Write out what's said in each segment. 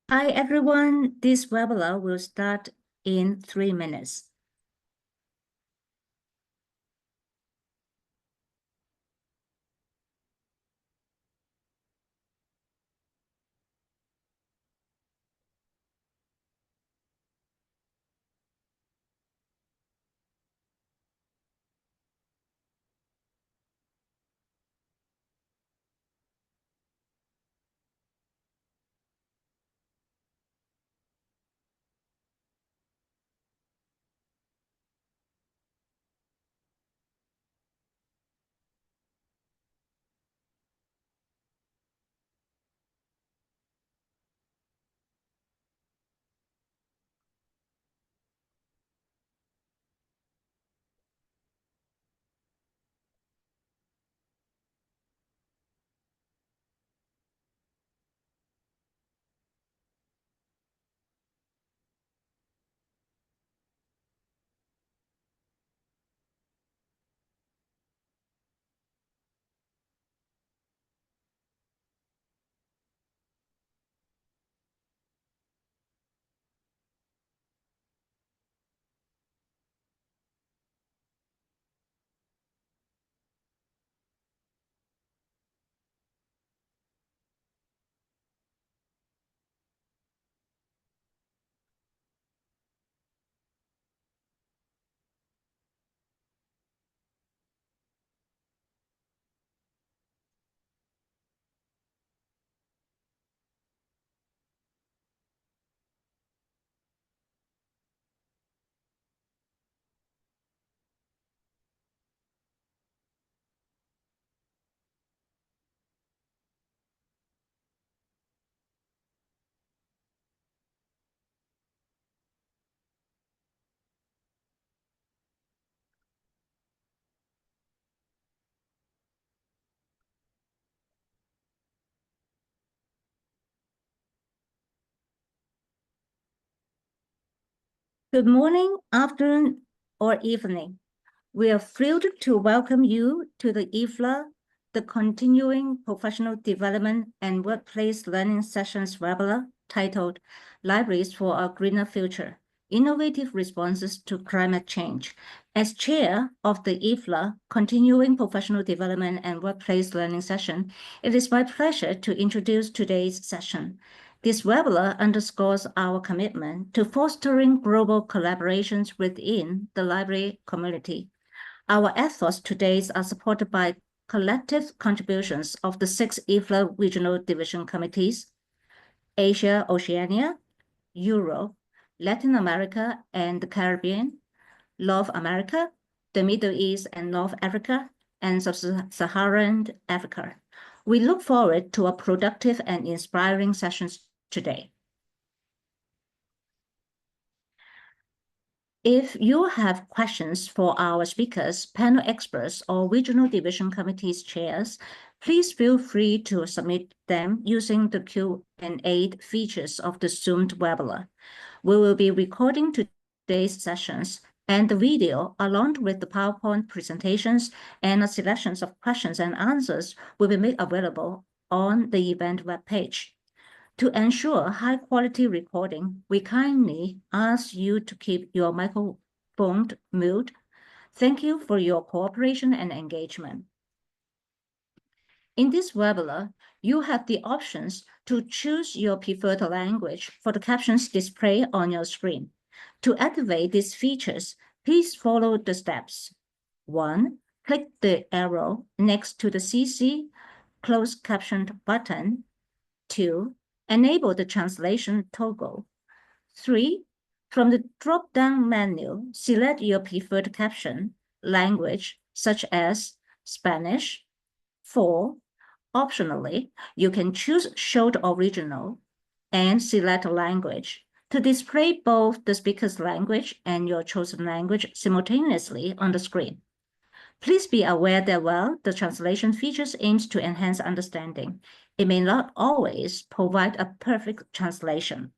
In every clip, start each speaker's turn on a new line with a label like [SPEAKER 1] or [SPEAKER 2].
[SPEAKER 1] Hi, everyone. This webinar will start in 3 minutes. Good morning, afternoon, or evening. We are thrilled to welcome you to the IFLA, the Continuing Professional Development and Workplace Learning Sessions webinar titled Libraries for a Greener Future, Innovative Responses to Climate Change. As chair of the IFLA Continuing Professional Development and Workplace Learning Session, it is my pleasure to introduce today's session. This webinar underscores our commitment to fostering global collaborations within the library community. Our efforts today are supported by collective contributions of the 6 IFLA Regional Division Committees, Asia, Oceania, Europe, Latin America and the Caribbean, North America, the Middle East and North Africa, and Sub-Saharan Africa. We look forward to a productive and inspiring sessions today. If you have questions for our speakers, panel experts, or regional division committees chairs, please feel free to submit them using the Q&A features of the Zoom webinar. We will be recording today's sessions, and the video, along with the PowerPoint presentations and a selection of questions and answers, will be made available on the event webpage. To ensure high-quality recording, we kindly ask you to keep your microphone mute. Thank you for your cooperation and engagement. In this webinar, you have the options to choose your preferred language for the captions displayed on your screen. To activate these features, please follow the steps. 1. Click the arrow next to the CC closed captioned button. 2. Enable the translation toggle. 3. From the drop-down menu, select your preferred caption language, such as Spanish. 4. Optionally, you can choose Show Original and select language to display both the speaker's language and your chosen language simultaneously on the screen. Please be aware that while the translation features aims to enhance understanding, it may not always provide a perfect translation.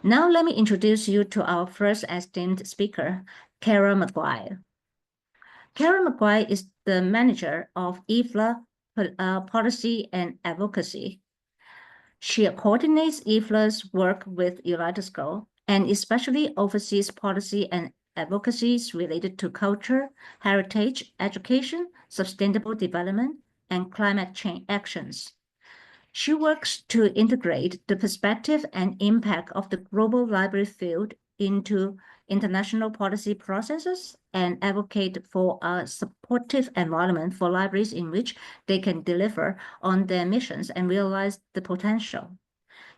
[SPEAKER 1] Now let me introduce you to our first esteemed speaker, Kara McGuire. Kara McGuire is the manager of IFLA Policy and Advocacy. She coordinates IFLA's work with United School and especially oversees policy and advocacies related to culture, heritage, education, sustainable development, and climate change actions. She works to integrate the perspective and impact of the global library field into international policy processes and advocate for a supportive environment for libraries in which they can deliver on their missions and realize the potential.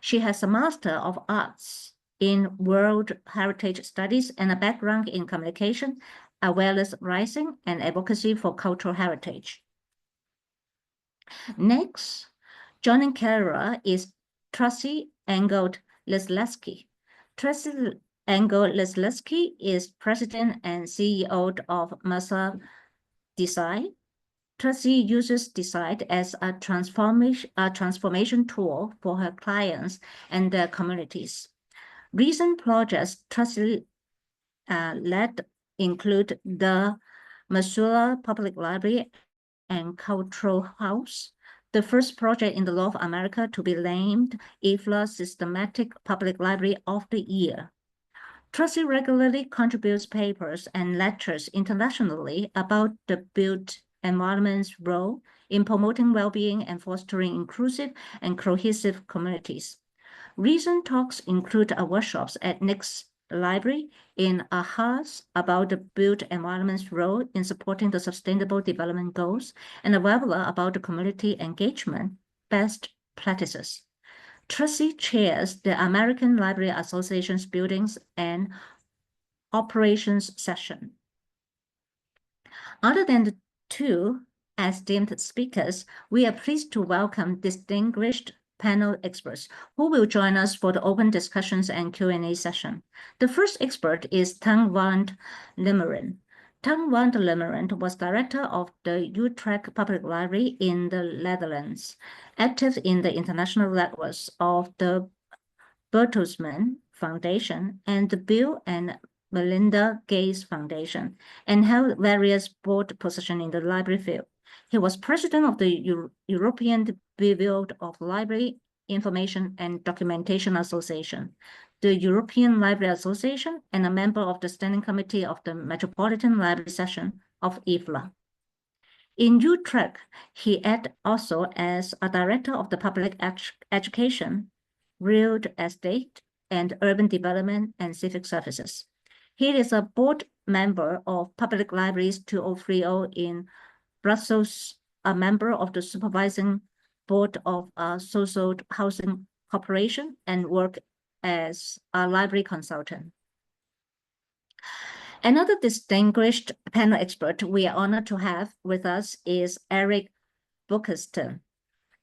[SPEAKER 1] She has a Master of Arts in World Heritage Studies and a background in communication, awareness raising, and advocacy for cultural heritage. Next, joining Kara is Tracy Engel-Lesleski. Tracy Engel-Lesleski is President and CEO of Mercer Design. Tracy uses design as a transformation tool for her clients and their communities. Recent projects Tracy led include the Missoula Public Library and Cultural House, the first project in the North America to be named IFLA Systematic Public Library of the Year. Tracy regularly contributes papers and lectures internationally about the built environment's role in promoting well-being and fostering inclusive and cohesive communities. Recent talks include workshops at Nick's Library in Ahas about the built environment's role in supporting the Sustainable Development Goals and a webinar about the community engagement best practices. Tracy chairs the American Library Association's Buildings and Operations session. Other than the two esteemed speakers, we are pleased to welcome distinguished panel experts who will join us for the open discussions and Q&A session. The first expert is Tan van Limmeren. Tan van Limmeren was director of the Utrecht Public Library in the Netherlands, active in the international networks of the Bertelsmann Foundation and the Bill and Melinda Gates Foundation, and held various board positions in the library field. He was president of the European Bureau of Library Information and Documentation Association, the European Library Association, and a member of the Standing Committee of the Metropolitan Library Section of IFLA. In Utrecht, he acted also as a director of the Public Education, Real Estate, and Urban Development and Civic Services. He is a board member of Public Libraries 2030 in Brussels, a member of the supervising board of a social housing corporation, and work as a library consultant. Another distinguished panel expert we are honored to have with us is Eric Boekestein.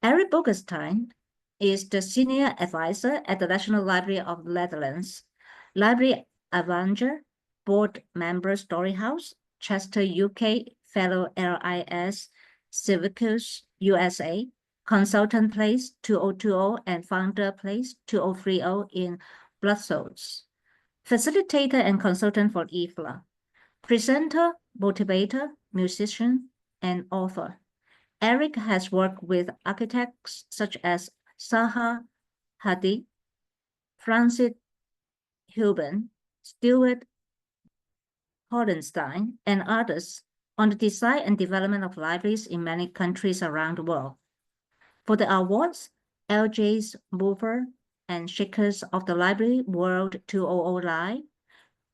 [SPEAKER 1] Eric Boekestein is the senior advisor at the National Library of the Netherlands, Library Avenger, board member Storyhouse, Chester UK, fellow LIS, Civicus USA, consultant place 2020 and founder place 2030 in Brussels, facilitator and consultant for IFLA, presenter, motivator, musician, and author. Eric has worked with architects such as Zaha Hadid, Francis Houben, Stuart Hollenstein, and others on the design and development of libraries in many countries around the world. For the awards, LJ's Mover and Shakers of the Library World 2000 Live,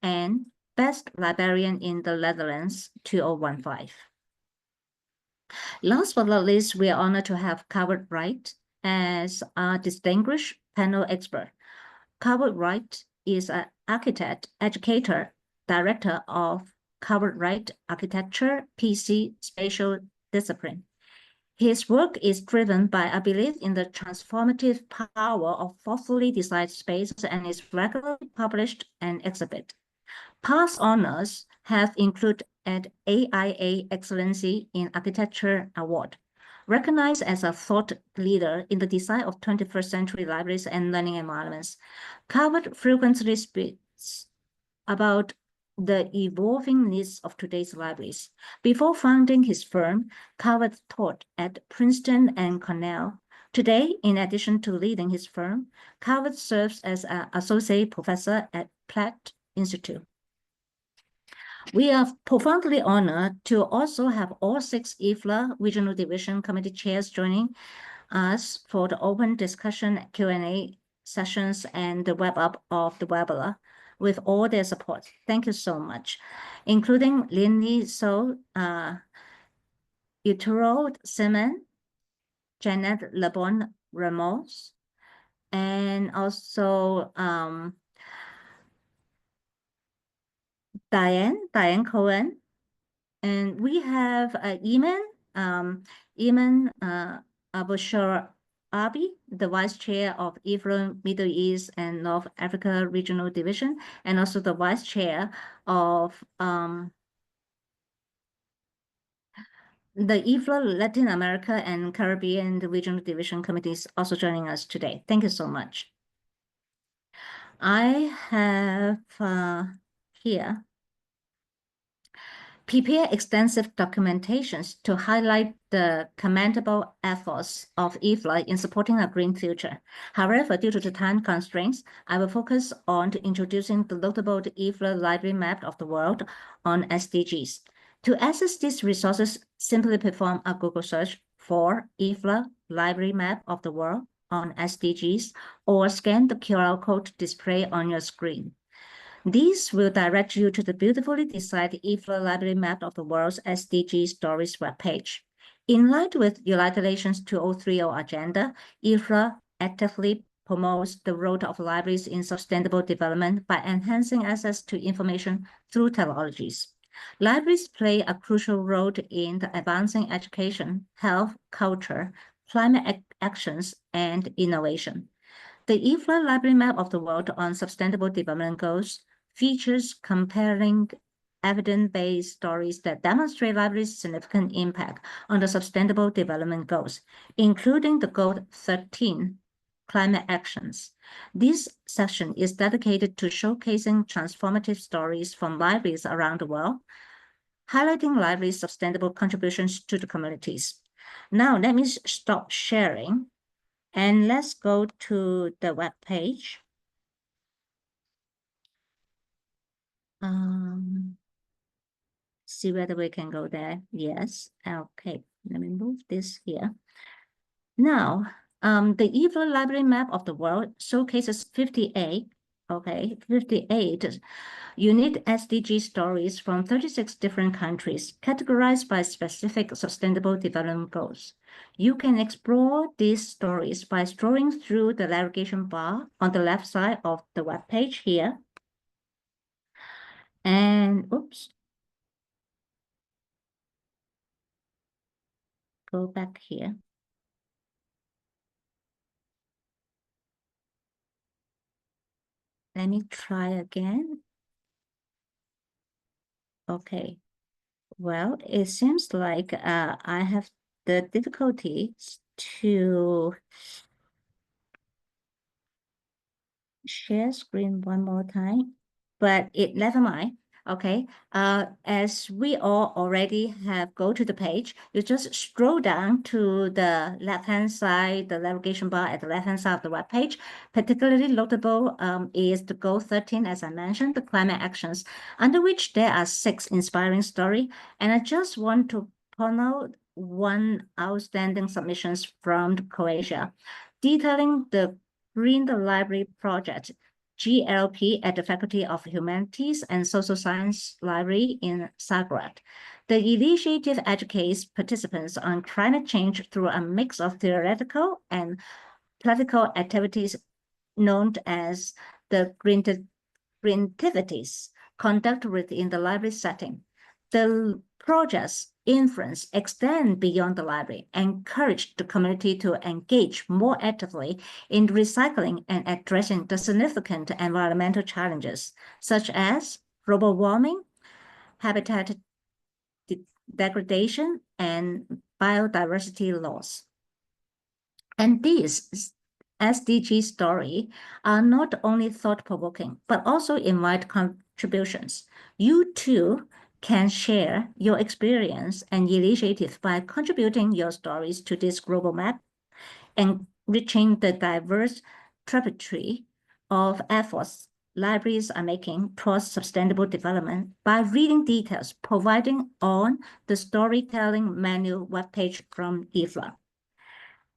[SPEAKER 1] and Best Librarian in the Netherlands 2015. Last but not least, we are honored to have Cartwright as a distinguished panel expert. Cartwright is an architect, educator, director of Cartwright Architecture, PC Spatial Discipline. His work is driven by a belief in the transformative power of thoughtfully designed spaces and is regularly published and exhibited. Past honors have included an AIA Excellency in Architecture Award, recognized as a thought leader in the design of 21st century libraries and learning environments. Cartwright frequently speaks about the evolving needs of today's libraries. Before founding his firm, Cartwright taught at Princeton and Cornell, Today, in addition to leading his firm, Calvert serves as an associate professor at Pratt Institute. We are profoundly honored to also have all 6 IFLA Regional Division Committee chairs joining us for the open discussion Q&A sessions and the wrap-up of the webinar with all their support. Thank you so much, including Lindy So, Utero Simon, Janet Lebon Ramos, and also Diane Cohen. And we have Iman Abushar Abi, the Vice Chair of IFLA Middle East and North Africa Regional Division, and also the Vice Chair of the IFLA Latin America and Caribbean Regional Division Committees also joining us today. Thank you so much. I have here prepare extensive documentations to highlight the commendable efforts of IFLA in supporting a green future. However, due to the time constraints, I will focus on introducing the notable IFLA library map of the world on SDGs. To access these resources, simply perform a Google search for IFLA library map of the world on SDGs or scan the QR code displayed on your screen. These will direct you to the beautifully designed IFLA Library Map of the World's SDG Stories webpage. In line with United Nations 2030 agenda, IFLA actively promotes the role of libraries in sustainable development by enhancing access to information through technologies. Libraries play a crucial role in advancing education, health, culture, climate actions, and innovation. The IFLA Library Map of the World on Sustainable Development Goals features compelling evidence-based stories that demonstrate libraries' significant impact on the Sustainable Development Goals, including the Goal 13, climate actions. This session is dedicated to showcasing transformative stories from libraries around the world, highlighting libraries' sustainable contributions to the communities. Now, let me stop sharing and let's go to the web page. See whether we can go there. Yes. Okay. Let me move this here. Now, the IFLA Library Map of the World showcases 58 unique SDG stories from 36 different countries, categorized by specific sustainable development goals. You can explore these stories by scrolling through the navigation bar on the left side of the web page here. And oops. Go back here. Let me try again. Okay. Well, it seems like I have the difficulties to share screen one more time, but never mind. Okay, as we all already have go to the page, you just scroll down to the left-hand side, the navigation bar at the left-hand side of the web page. Particularly notable is the Goal 13, as I mentioned, the climate actions, under which there are 6 inspiring stories. And I just want to point out one outstanding submissions from Croatia, detailing the Green the Library Project, GLP, at the Faculty of Humanities and Social Science Library in Zagreb. The initiative educates participants on climate change through a mix of theoretical and practical activities known as the Greentivities, conducted within the library setting. The project's influence extend beyond the library, encourage the community to engage more actively in recycling and addressing the significant environmental challenges, such as global warming, habitat degradation, and biodiversity loss. And these SDG stories are not only thought-provoking, but also invite contributions. You too can share your experience and initiative by contributing your stories to this global map. enriching the diverse trajectory of efforts libraries are making towards sustainable development by reading details provided on the storytelling manual webpage from IFLA.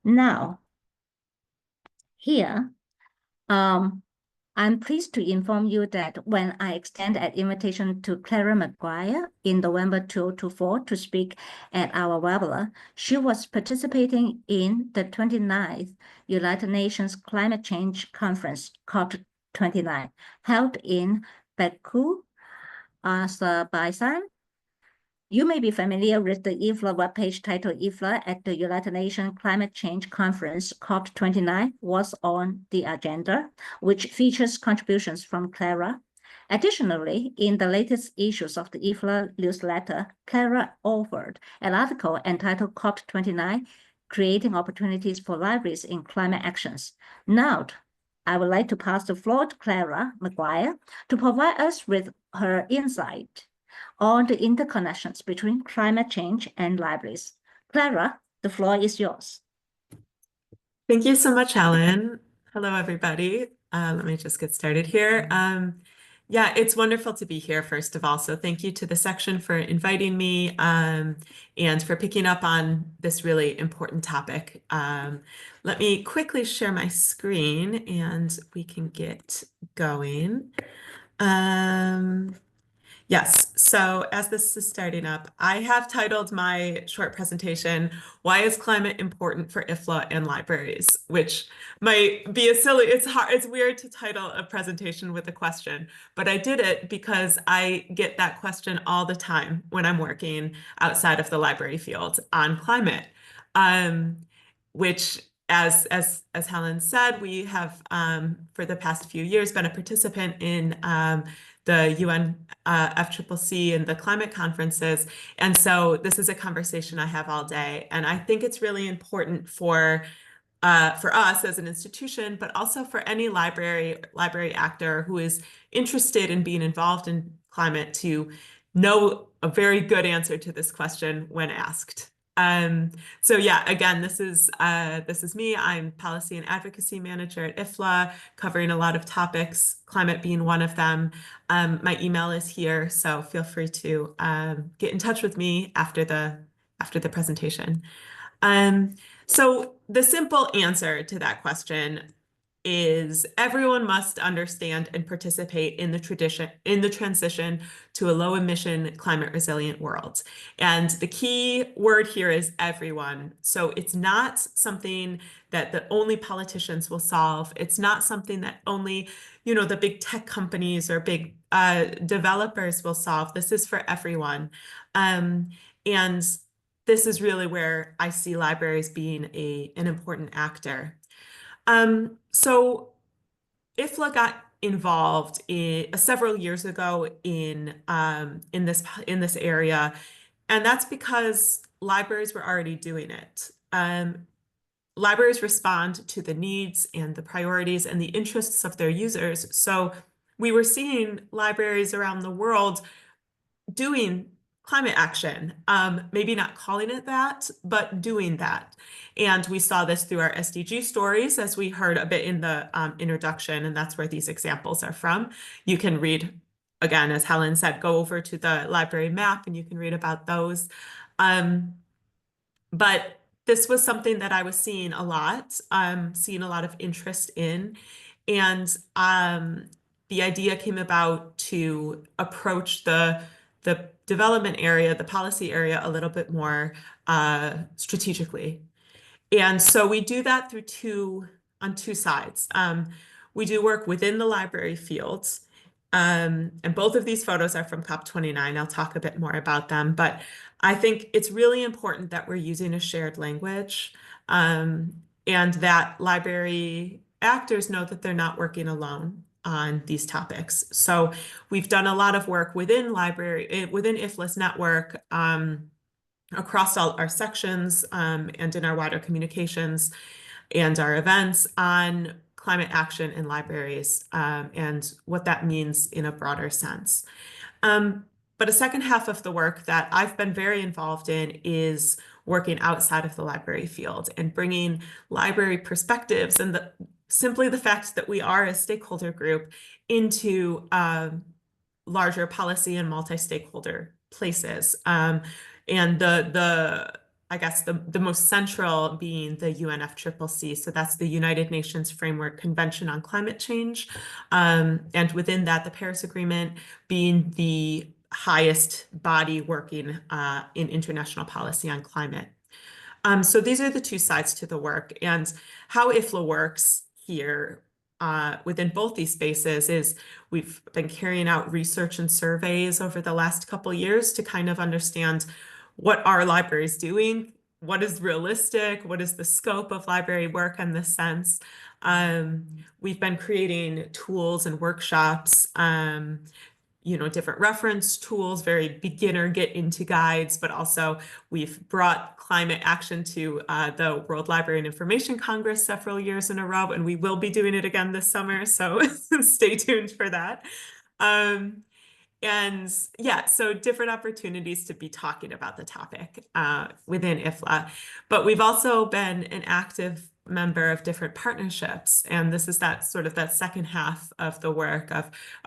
[SPEAKER 1] Now, here, I'm pleased to inform you that when I extended an invitation to Clara McGuire in November 2024 to speak at our webinar, she was participating in the 29th United Nations Climate Change Conference, COP29, held in Baku, Azerbaijan. You may be familiar with the IFLA webpage titled IFLA at the United Nations Climate Change Conference, COP29, was on the agenda, which features contributions from Clara. Additionally, in the latest issues of the IFLA newsletter, Clara authored an article entitled COP29, Creating Opportunities for Libraries in Climate Actions. Now, I would like to pass the floor to Clara McGuire to provide us with her insight on the interconnections between climate change and libraries. Clara, the floor is yours.
[SPEAKER 2] Thank you so much, Helen. Hello, everybody. Let me just get started here. Yeah, it's wonderful to be here, first of all. So thank you to the section for inviting me and for picking up on this really important topic. Let me quickly share my screen and we can get going. Yes, so as this is starting up, I have titled my short presentation, Why is Climate Important for IFLA and Libraries? Which might be it's weird to title a presentation with a question, but I did it because I get that question all the time when I'm working outside of the library field on climate, which as Helen said, we have for the past few years been a participant in the UN FCCC and the climate conferences. And so this is a conversation I have all day. And I think it's really important for us as an institution, but also for any library actor who is interested in being involved in climate to know a very good answer to this question when asked. So yeah, again, this is me. I'm Policy and Advocacy Manager at IFLA, covering a lot of topics, climate being one of them. My email is here, so feel free to get in touch with me after the presentation. So the simple answer to that question is everyone must understand and participate in the transition to a low emission, climate resilient world. And the key word here is everyone. So it's not something that only politicians will solve. It's not something that only, the big tech companies or big developers will solve. This is for everyone. And this is really where I see libraries being an important actor. So IFLA got involved several years ago in this area, and that's because libraries were already doing it. Libraries respond to the needs and the priorities and the interests of their users. So we were seeing libraries around the world doing climate action, maybe not calling it that, but doing that. And we saw this through our SDG stories, as we heard a bit in the introduction, and that's where these examples are from. You can read, again, as Helen said, go over to the library map and you can read about those. But this was something that I was seeing a lot, seeing a lot of interest in. And the idea came about to approach the development area, the policy area, a little bit more strategically. And so we do that on two sides. We do work within the library fields, and both of these photos are from COP29. I'll talk a bit more about them, but I think it's really important that we're using a shared language, and that library actors know that they're not working alone on these topics. So we've done a lot of work within IFLA's network, across all our sections and in our wider communications and our events on climate action in libraries and what that means in a broader sense. But a second half of the work that I've been very involved in is working outside of the library field and bringing library perspectives and simply the fact that we are a stakeholder group into larger policy and multi-stakeholder places. And I guess the most central being the UNFCCC. So that's the United Nations Framework Convention on Climate Change. And within that, the Paris Agreement being the highest body working in international policy on climate. So these are the two sides to the work, and how IFLA works here within both these spaces is we've been carrying out research and surveys over the last couple of years to kind of understand what are libraries doing, what is realistic, what is the scope of library work in this sense. We've been creating tools and workshops, different reference tools, very beginner get into guides, but also we've brought climate action to the World Library and Information Congress several years in a row, and we will be doing it again this summer, so stay tuned for that. And yeah, so different opportunities to be talking about the topic within IFLA. But we've also been an active member of different partnerships. And this is that sort of that second half of the work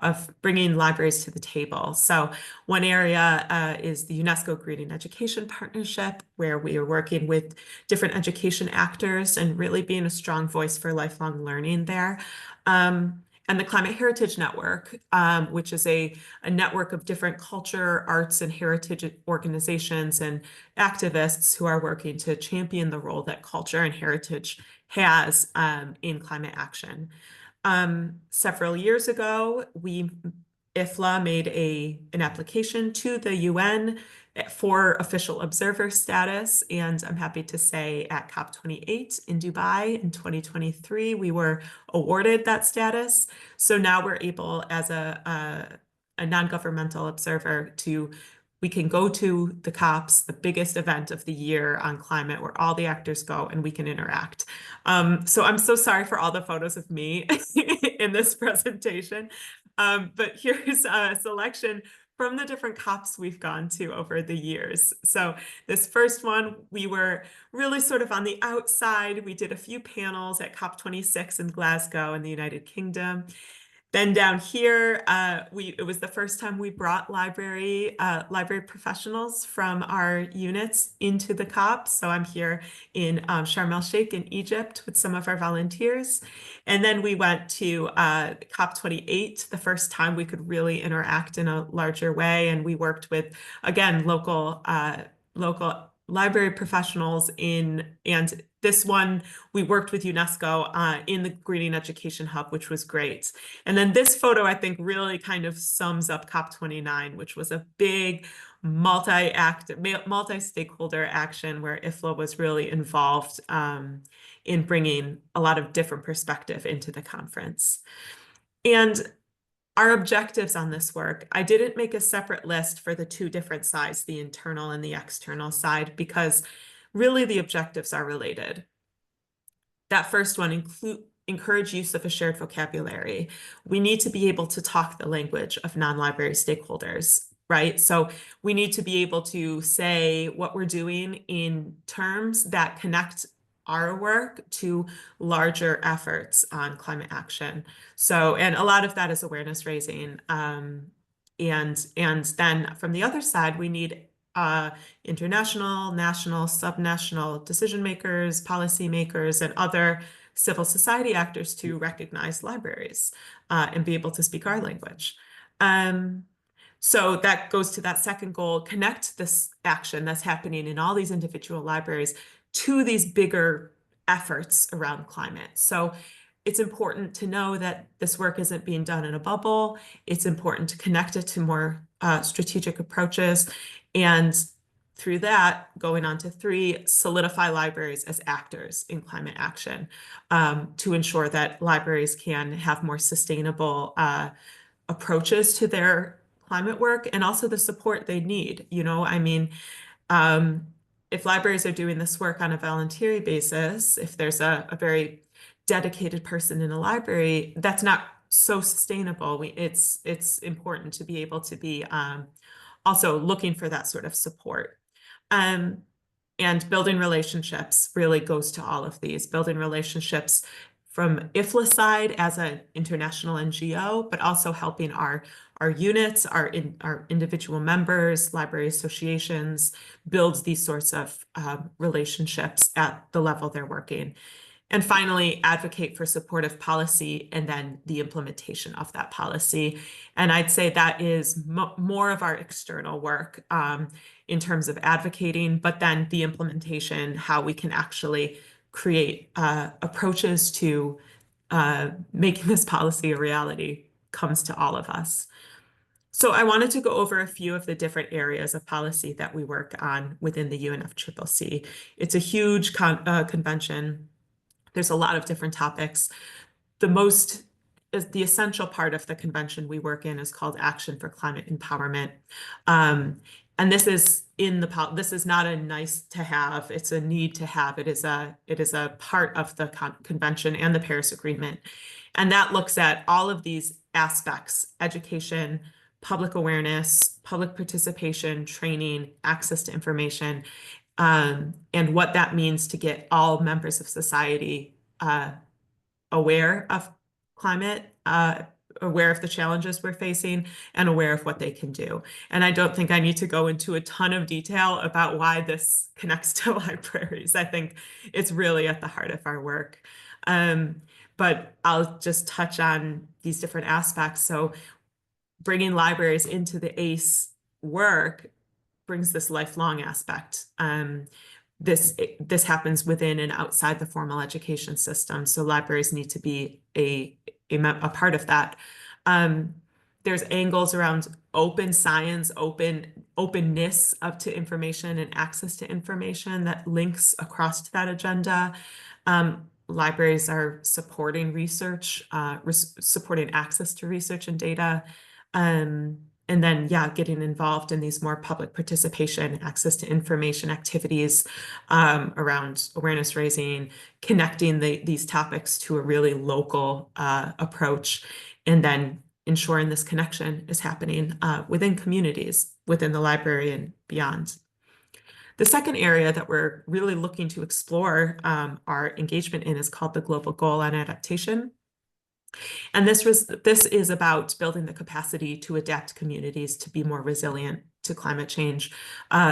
[SPEAKER 2] of bringing libraries to the table. So one area is the UNESCO Green Education Partnership, where we are working with different education actors and really being a strong voice for lifelong learning there. And the Climate Heritage Network, which is a network of different culture, arts, and heritage organizations and activists who are working to champion the role that culture and heritage has in climate action. Several years ago, IFLA made an application to the UN for official observer status, and I'm happy to say at COP28 in Dubai in 2023, we were awarded that status. So now we're able, as a non-governmental observer, we can go to the COPs, the biggest event of the year on climate, where all the actors go and we can interact. So I'm so sorry for all the photos of me in this presentation, but here's a selection from the different COPs we've gone to over the years. So this first one, we were really sort of on the outside. We did a few panels at COP26 in Glasgow in the United Kingdom. Then down here, it was the first time we brought library professionals from our units into the COP. So I'm here in Sharm el-Sheikh in Egypt with some of our volunteers. And then we went to COP28, the first time we could really interact in a larger way. And we worked with, again, local library professionals and this one, we worked with UNESCO in the Greening Education Hub, which was great. And then this photo, I think, really kind of sums up COP29, which was a big multi-stakeholder action where IFLA was really involved in bringing a lot of different perspective into the conference. And our objectives on this work, I didn't make a separate list for the two different sides, the internal and the external side, because really the objectives are related. That first one, encourage use of a shared vocabulary. We need to be able to talk the language of non-library stakeholders, right? So we need to be able to say what we're doing in terms that connect our work to larger efforts on climate action. So, and a lot of that is awareness raising. And then from the other side, we need international, national, subnational decision makers, policy makers, and other civil society actors to recognize libraries and be able to speak our language. So that goes to that second goal, connect this action that's happening in all these individual libraries to these bigger efforts around climate. So it's important to know that this work isn't being done in a bubble. It's important to connect it to more strategic approaches. And through that, going on to 3, solidify libraries as actors in climate action to ensure that libraries can have more sustainable approaches to their climate work and also the support they need. I mean, if libraries are doing this work on a voluntary basis, if there's a very dedicated person in a library, that's not so sustainable. It's important to be able to be also looking for that sort of support. And building relationships really goes to all of these, building relationships from IFLA side as an international NGO, but also helping our units, our individual members, library associations, build these sorts of relationships at the level they're working. And finally, advocate for supportive policy and then the implementation of that policy. And I'd say that is more of our external work in terms of advocating, but then the implementation, how we can actually create approaches to making this policy a reality, comes to all of us. So I wanted to go over a few of the different areas of policy that we work on within the UNFCCC. It's a huge convention. There's a lot of different topics. The essential part of the convention we work in is called Action for Climate Empowerment. And this is this is not a nice to have, it's a need to have. It is a part of the convention and the Paris Agreement. And that looks at all of these aspects: education, public awareness, public participation, training, access to information, and what that means to get all members of society aware of climate, aware of the challenges we're facing, and aware of what they can do. And I don't think I need to go into a ton of detail about why this connects to libraries. I think it's really at the heart of our work. But I'll just touch on these different aspects. So bringing libraries into the ACE work brings this lifelong aspect. This happens within and outside the formal education system, so libraries need to be a part of that. There's angles around open science, openness up to information and access to information that links across to that agenda. Libraries are supporting research, supporting access to research and data. And then, yeah, getting involved in these more public participation, access to information activities around awareness raising, connecting these topics to a really local approach, and then ensuring this connection is happening within communities, within the library and beyond. The second area that we're really looking to explore our engagement in is called the Global Goal on Adaptation. And this is about building the capacity to adapt communities to be more resilient to climate change,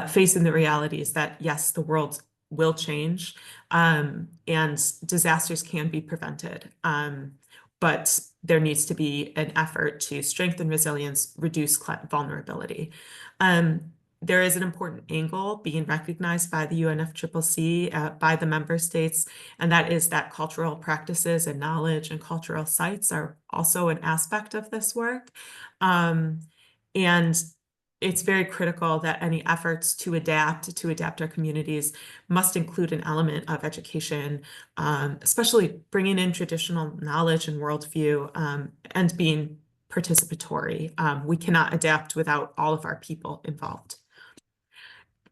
[SPEAKER 2] facing the realities that, yes, the world will change and disasters can be prevented. But there needs to be an effort to strengthen resilience, reduce vulnerability. There is an important angle being recognized by the UNFCCC, by the member states, and that is that cultural practices and knowledge and cultural sites are also an aspect of this work. And it's very critical that any efforts to adapt our communities must include an element of education, especially bringing in traditional knowledge and worldview, and being participatory. We cannot adapt without all of our people involved.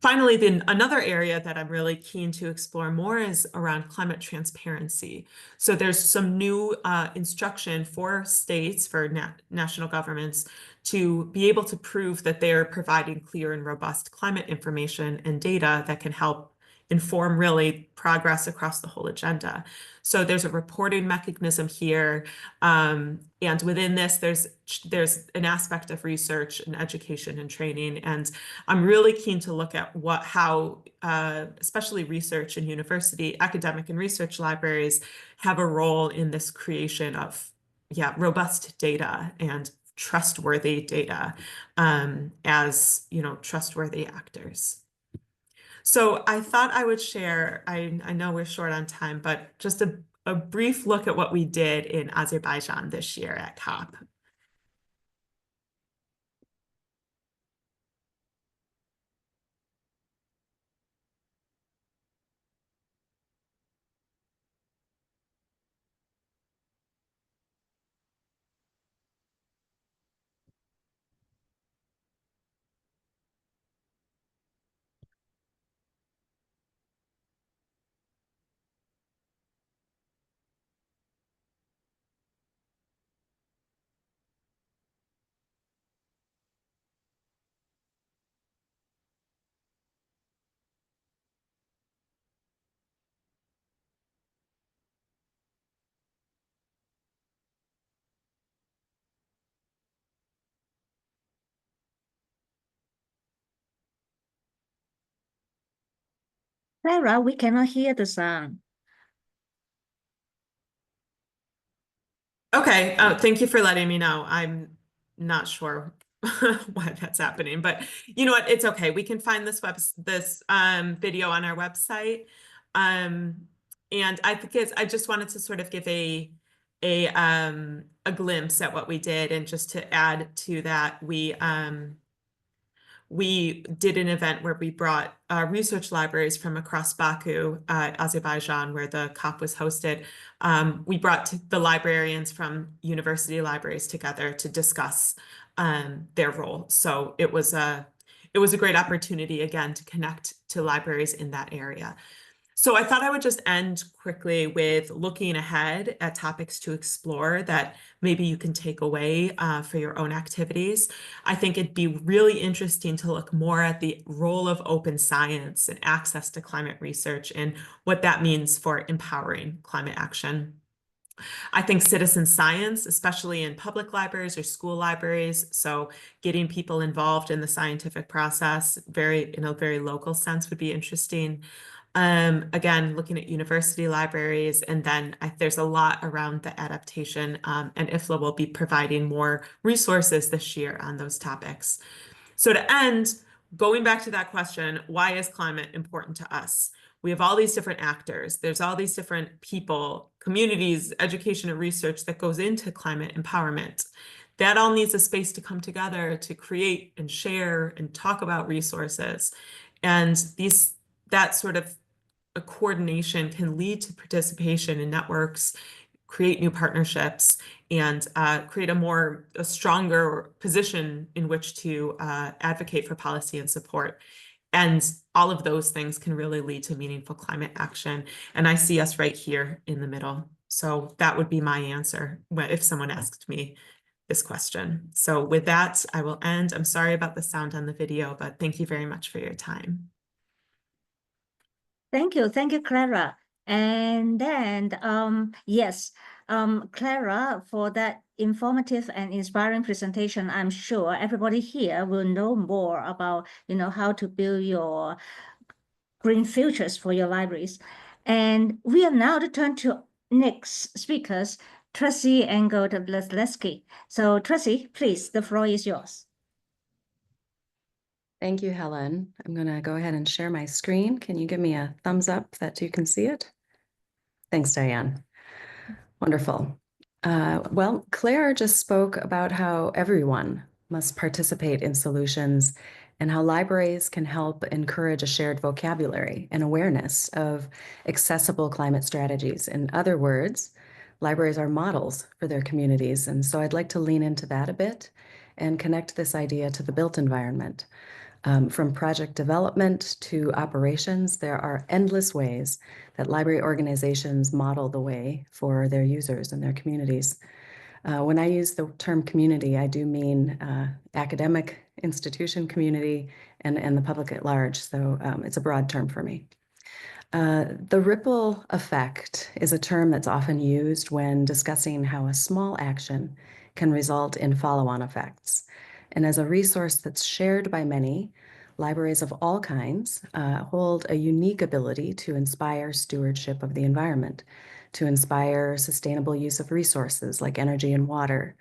[SPEAKER 2] Finally, then another area that I'm really keen to explore more is around climate transparency. So there's some new instruction for states, for national governments, to be able to prove that they're providing clear and robust climate information and data that can help inform really progress across the whole agenda. So there's a reporting mechanism here, and within this, there's an aspect of research and education and training. And I'm really keen to look at how especially research and university, academic and research libraries have a role in this creation of, robust data and trustworthy data as, trustworthy actors. So I thought I would share, I know we're short on time, but just a brief look at what we did in Azerbaijan this year at COP.
[SPEAKER 1] Clara, we cannot hear the sound.
[SPEAKER 2] Okay, thank you for letting me know. I'm not sure why that's happening, but you know what? It's okay. We can find this video on our website. And I think I just wanted to sort of give a glimpse at what we did, and just to add to that, we did an event where we brought research libraries from across Baku, Azerbaijan, where the COP was hosted. We brought the librarians from university libraries together to discuss their role. So it was a great opportunity, again, to connect to libraries in that area. So I thought I would just end quickly with looking ahead at topics to explore that maybe you can take away for your own activities. I think it'd be really interesting to look more at the role of open science and access to climate research and what that means for empowering climate action. I think citizen science, especially in public libraries or school libraries, so getting people involved in the scientific process in a very local sense would be interesting. Again, looking at university libraries, and then there's a lot around the adaptation, and IFLA will be providing more resources this year on those topics. So to end, going back to that question, why is climate important to us? We have all these different actors. There's all these different people, communities, education, and research that goes into climate empowerment. That all needs a space to come together to create and share and talk about resources. And that sort of a coordination can lead to participation in networks, create new partnerships, and create a stronger position in which to advocate for policy and support. And all of those things can really lead to meaningful climate action. And I see us right here in the middle. So that would be my answer if someone asked me this question. So with that, I will end. I'm sorry about the sound on the video, but thank you very much for your time.
[SPEAKER 1] Thank you, Clara. And then, yes, Clara, for that informative and inspiring presentation, I'm sure everybody here will know more about, how to build your green futures for your libraries. And we are now to turn to next speakers, Tracy and Godleski. So Tracy, please, the floor is yours.
[SPEAKER 3] Thank you, Helen. I'm going to go ahead and share my screen. Can you give me a thumbs up that you can see it? Thanks, Diane. Wonderful. Well, Claire just spoke about how everyone must participate in solutions and how libraries can help encourage a shared vocabulary and awareness of accessible climate strategies. In other words, libraries are models for their communities. And so I'd like to lean into that a bit and connect this idea to the built environment. From project development to operations, there are endless ways that library organizations model the way for their users and their communities. When I use the term community, I do mean academic institution community and the public at large. So it's a broad term for me. The ripple effect is a term that's often used when discussing how a small action can result in follow-on effects. And as a resource that's shared by many, libraries of all kinds hold a unique ability to inspire stewardship of the environment, to inspire sustainable use of resources like energy and water,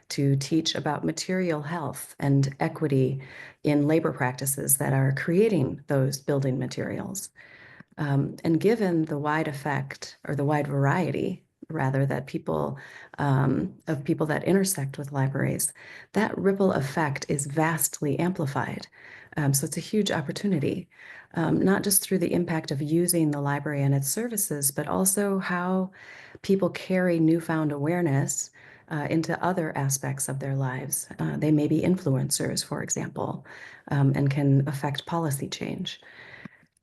[SPEAKER 3] to teach about material health and equity in labor practices that are creating those building materials. And given the wide effect, or the wide variety, rather, that people that intersect with libraries, that ripple effect is vastly amplified. So it's a huge opportunity, not just through the impact of using the library and its services, but also how people carry newfound awareness into other aspects of their lives. They may be influencers, for example, and can affect policy change.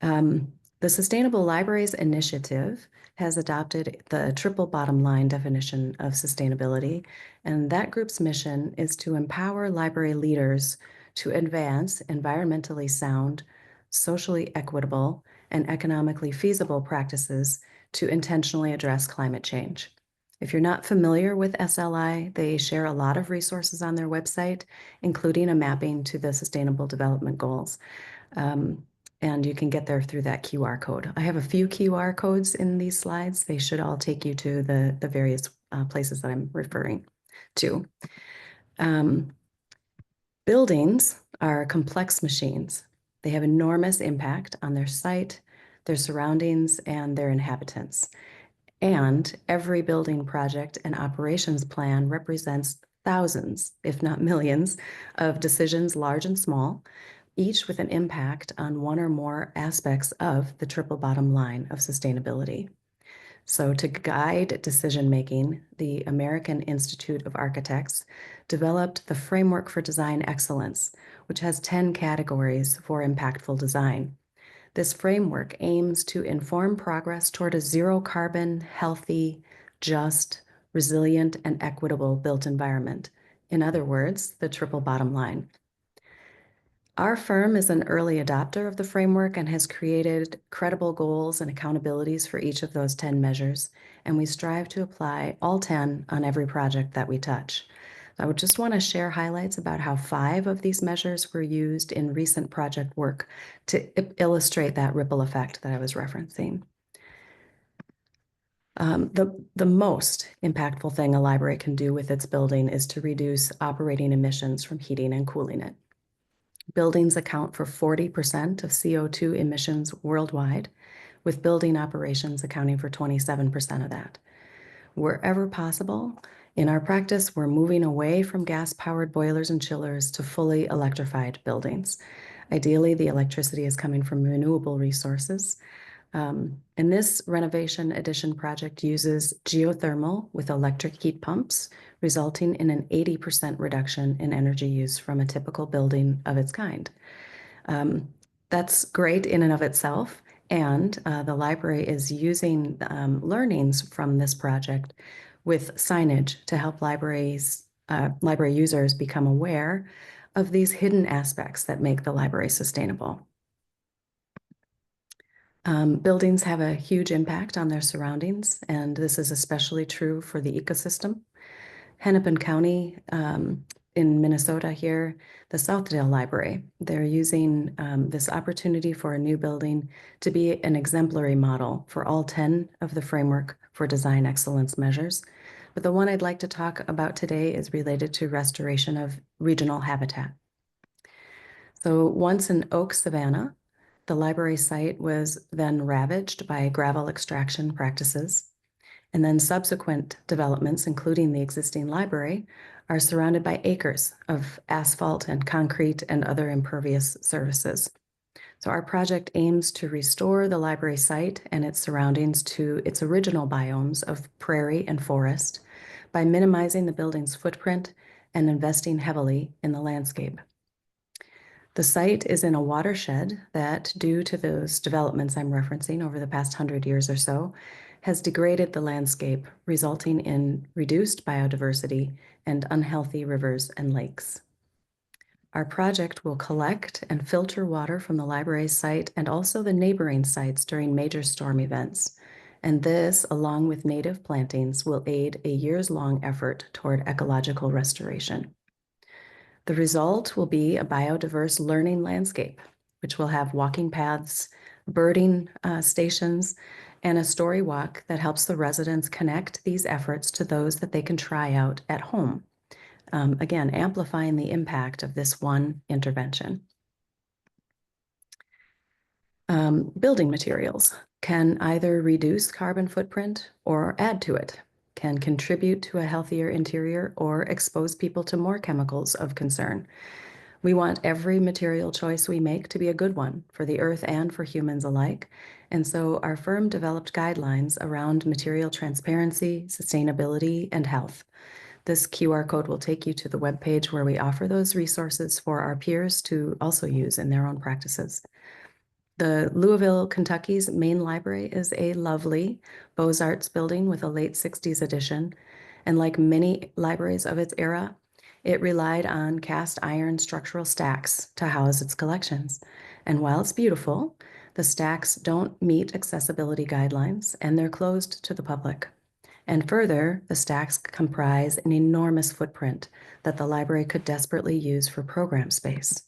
[SPEAKER 3] The Sustainable Libraries Initiative has adopted the triple bottom line definition of sustainability, and that group's mission is to empower library leaders to advance environmentally sound, socially equitable, and economically feasible practices to intentionally address climate change. If you're not familiar with SLI, they share a lot of resources on their website, including a mapping to the Sustainable Development Goals. and you can get there through that QR code. I have a few QR codes in these slides. They should all take you to the various places that I'm referring to. Buildings are complex machines. They have enormous impact on their site, their surroundings, and their inhabitants. And every building project and operations plan represents thousands, if not millions, of decisions, large and small, each with an impact on one or more aspects of the triple bottom line of sustainability. So to guide decision-making, the American Institute of Architects developed the Framework for Design Excellence, which has 10 categories for impactful design. This framework aims to inform progress toward a zero-carbon, healthy, just, resilient, and equitable built environment. In other words, the triple bottom line. Our firm is an early adopter of the framework and has created credible goals and accountabilities for each of those 10 measures, and we strive to apply all 10 on every project that we touch. I would just want to share highlights about how 5 of these measures were used in recent project work to illustrate that ripple effect that I was referencing. The most impactful thing a library can do with its building is to reduce operating emissions from heating and cooling it. Buildings account for 40% of CO2 emissions worldwide, with building operations accounting for 27% of that. Wherever possible, in our practice, we're moving away from gas-powered boilers and chillers to fully electrified buildings. Ideally, the electricity is coming from renewable resources. And this renovation addition project uses geothermal with electric heat pumps, resulting in an 80% reduction in energy use from a typical building of its kind. That's great in and of itself, and the library is using learnings from this project with signage to help library users become aware of these hidden aspects that make the library sustainable. Buildings have a huge impact on their surroundings, and this is especially true for the ecosystem. Hennepin County in Minnesota here, the Southdale Library, they're using this opportunity for a new building to be an exemplary model for all 10 of the Framework for Design Excellence measures. But the one I'd like to talk about today is related to restoration of regional habitat. So once in Oak Savannah, the library site was then ravaged by gravel extraction practices, and then subsequent developments, including the existing library, are surrounded by acres of asphalt and concrete and other impervious surfaces. So our project aims to restore the library site and its surroundings to its original biomes of prairie and forest by minimizing the building's footprint and investing heavily in the landscape. The site is in a watershed that, due to those developments I'm referencing over the past 100 years or so, has degraded the landscape, resulting in reduced biodiversity and unhealthy rivers and lakes. Our project will collect and filter water from the library's site and also the neighboring sites during major storm events. And this, along with native plantings, will aid a years-long effort toward ecological restoration. The result will be a biodiverse learning landscape, which will have walking paths, birding stations, and a story walk that helps the residents connect these efforts to those that they can try out at home. Again, amplifying the impact of this one intervention. Building materials can either reduce carbon footprint or add to it, can contribute to a healthier interior or expose people to more chemicals of concern. We want every material choice we make to be a good one for the earth and for humans alike. And so our firm developed guidelines around material transparency, sustainability, and health. This QR code will take you to the webpage where we offer those resources for our peers to also use in their own practices. The Louisville, Kentucky's main library is a lovely Beaux-Arts building with a late 60s addition. And like many libraries of its era, it relied on cast iron structural stacks to house its collections. And while it's beautiful, the stacks don't meet accessibility guidelines and they're closed to the public. And further, the stacks comprise an enormous footprint that the library could desperately use for program space.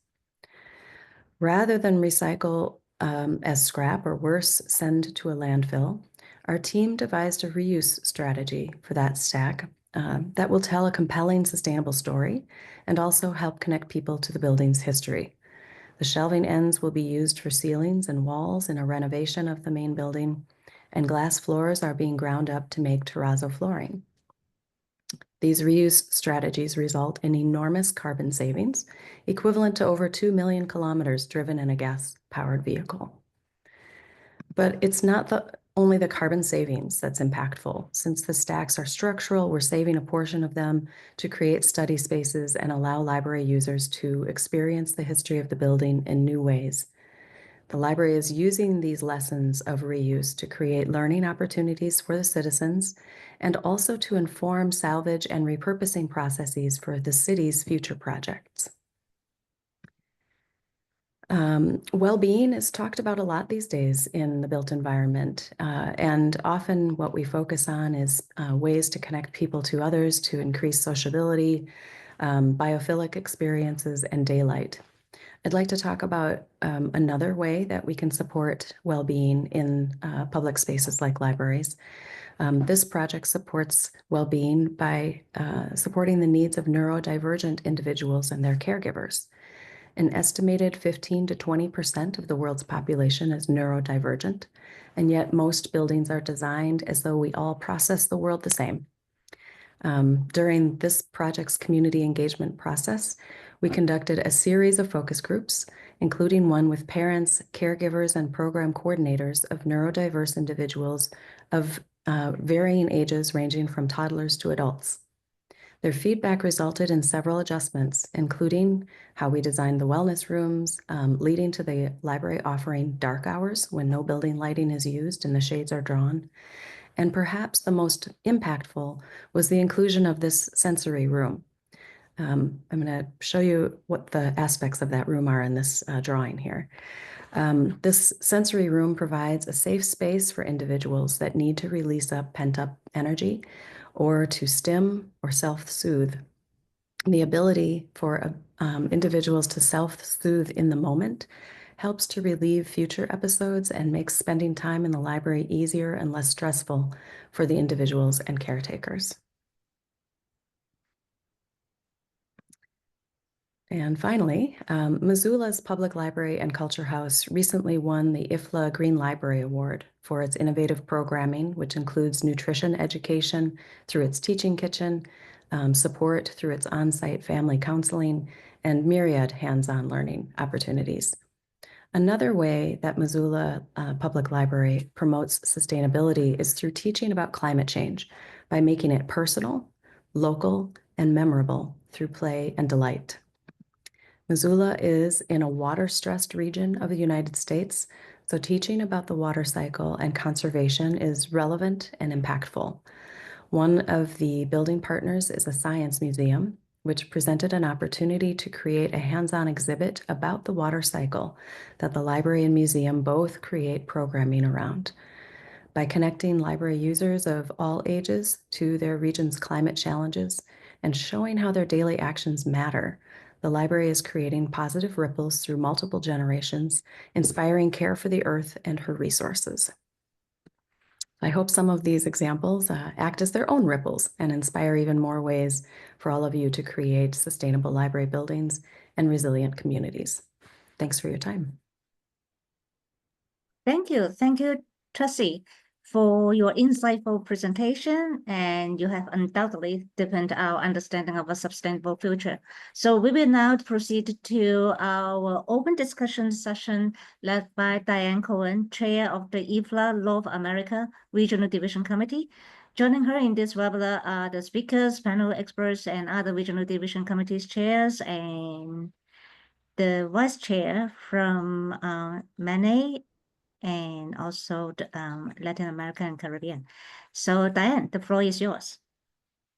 [SPEAKER 3] Rather than recycle as scrap or worse, send to a landfill, our team devised a reuse strategy for that stack that will tell a compelling, sustainable story and also help connect people to the building's history. The shelving ends will be used for ceilings and walls in a renovation of the main building, and glass floors are being ground up to make terrazzo flooring. These reuse strategies result in enormous carbon savings, equivalent to over 2 million kilometers driven in a gas-powered vehicle. But it's not only the carbon savings that's impactful. Since the stacks are structural, we're saving a portion of them to create study spaces and allow library users to experience the history of the building in new ways. The library is using these lessons of reuse to create learning opportunities for the citizens and also to inform salvage and repurposing processes for the city's future projects. Well-being is talked about a lot these days in the built environment, and often what we focus on is ways to connect people to others, to increase sociability, biophilic experiences, and daylight. I'd like to talk about another way that we can support well-being in public spaces like libraries. This project supports well-being by supporting the needs of neurodivergent individuals and their caregivers. An estimated 15 to 20% of the world's population is neurodivergent, and yet most buildings are designed as though we all process the world the same. During this project's community engagement process, we conducted a series of focus groups, including one with parents, caregivers, and program coordinators of neurodiverse individuals of varying ages ranging from toddlers to adults. Their feedback resulted in several adjustments, including how we designed the wellness rooms, leading to the library offering dark hours when no building lighting is used and the shades are drawn. And perhaps the most impactful was the inclusion of this sensory room. I'm going to show you what the aspects of that room are in this drawing here. This sensory room provides a safe space for individuals that need to release up pent-up energy or to stim or self-soothe. The ability for individuals to self-soothe in the moment helps to relieve future episodes and makes spending time in the library easier and less stressful for the individuals and caretakers. And finally, Missoula's Public Library and Culture House recently won the IFLA Green Library Award for its innovative programming, which includes nutrition education through its teaching kitchen, support through its on-site family counseling, and myriad hands-on learning opportunities. Another way that Missoula Public Library promotes sustainability is through teaching about climate change by making it personal, local, and memorable through play and delight. Missoula is in a water-stressed region of the United States, so teaching about the water cycle and conservation is relevant and impactful. One of the building partners is a science museum, which presented an opportunity to create a hands-on exhibit about the water cycle that the library and museum both create programming around. By connecting library users of all ages to their region's climate challenges and showing how their daily actions matter, the library is creating positive ripples through multiple generations, inspiring care for the earth and her resources. I hope some of these examples act as their own ripples and inspire even more ways for all of you to create sustainable library buildings and resilient communities. Thanks for your time.
[SPEAKER 1] Thank you, Tracy, for your insightful presentation, and you have undoubtedly deepened our understanding of a sustainable future. So we will now proceed to our open discussion session led by Diane Cohen, Chair of the IFLA North America Regional Division Committee. Joining her in this webinar are the speakers, panel experts, and other regional division committees chairs, and the vice chair from MANE, and also the, Latin America and Caribbean. So Diane, the floor is yours.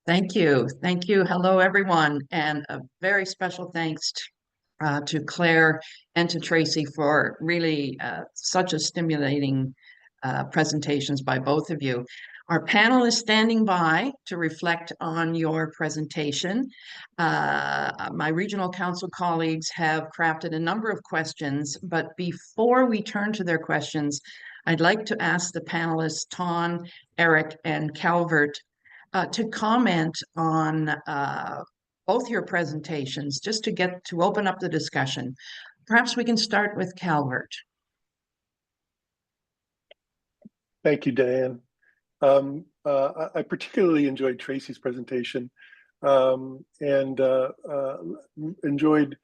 [SPEAKER 4] Thank you. Thank you. Hello, everyone. And a very special thanks to Claire and to Tracy for really such a stimulating presentations by both of you. Our panel is standing by to reflect on your presentation. My regional council colleagues have crafted a number of questions, but before we turn to their questions, I'd like to ask the panelists, Ton, Eric, and Calvert, to comment on both your presentations, just to open up the discussion. Perhaps we can start with Calvert.
[SPEAKER 5] Thank you, Diane. I particularly enjoyed Tracy's presentation and enjoyed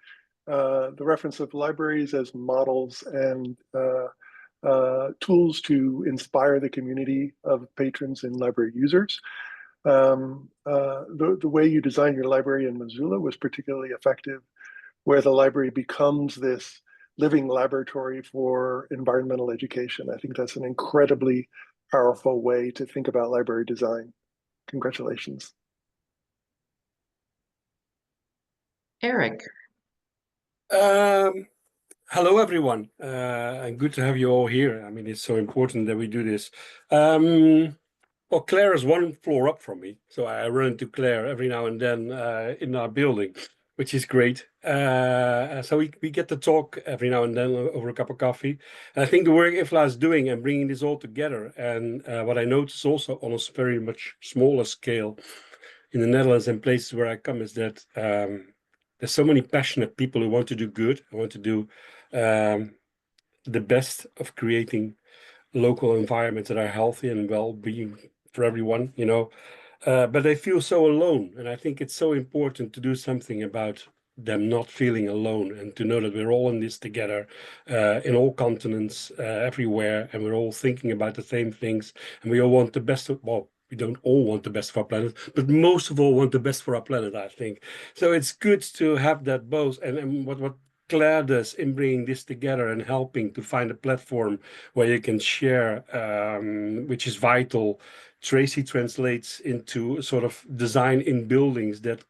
[SPEAKER 5] the reference of libraries as models and tools to inspire the community of patrons and library users. The way you design your library in Missoula was particularly effective, where the library becomes this living laboratory for environmental education. I think that's an incredibly powerful way to think about library design. Congratulations.
[SPEAKER 4] Eric.
[SPEAKER 6] Hello, everyone. And good to have you all here. I mean, it's so important that we do this. Well, Claire is one floor up from me, so I run into Claire every now and then in our building, which is great. So we get to talk every now and then over a cup of coffee. And I think the work IFLA is doing and bringing this all together, and what I notice also on a very much smaller scale in the Netherlands and places where I come is that there's so many passionate people who want to do good, who want to do the best of creating local environments that are healthy and well-being for everyone, you know, but they feel so alone. And I think it's so important to do something about them not feeling alone and to know that we're all in this together in all continents, everywhere, and we're all thinking about the same things. And we all want the best of, well, we don't all want the best for our planet, but most of all want the best for our planet, I think. So it's good to have that both. And what Claire does in bringing this together and helping to find a platform where you can share, which is vital. Tracy translates into a sort of design in buildings that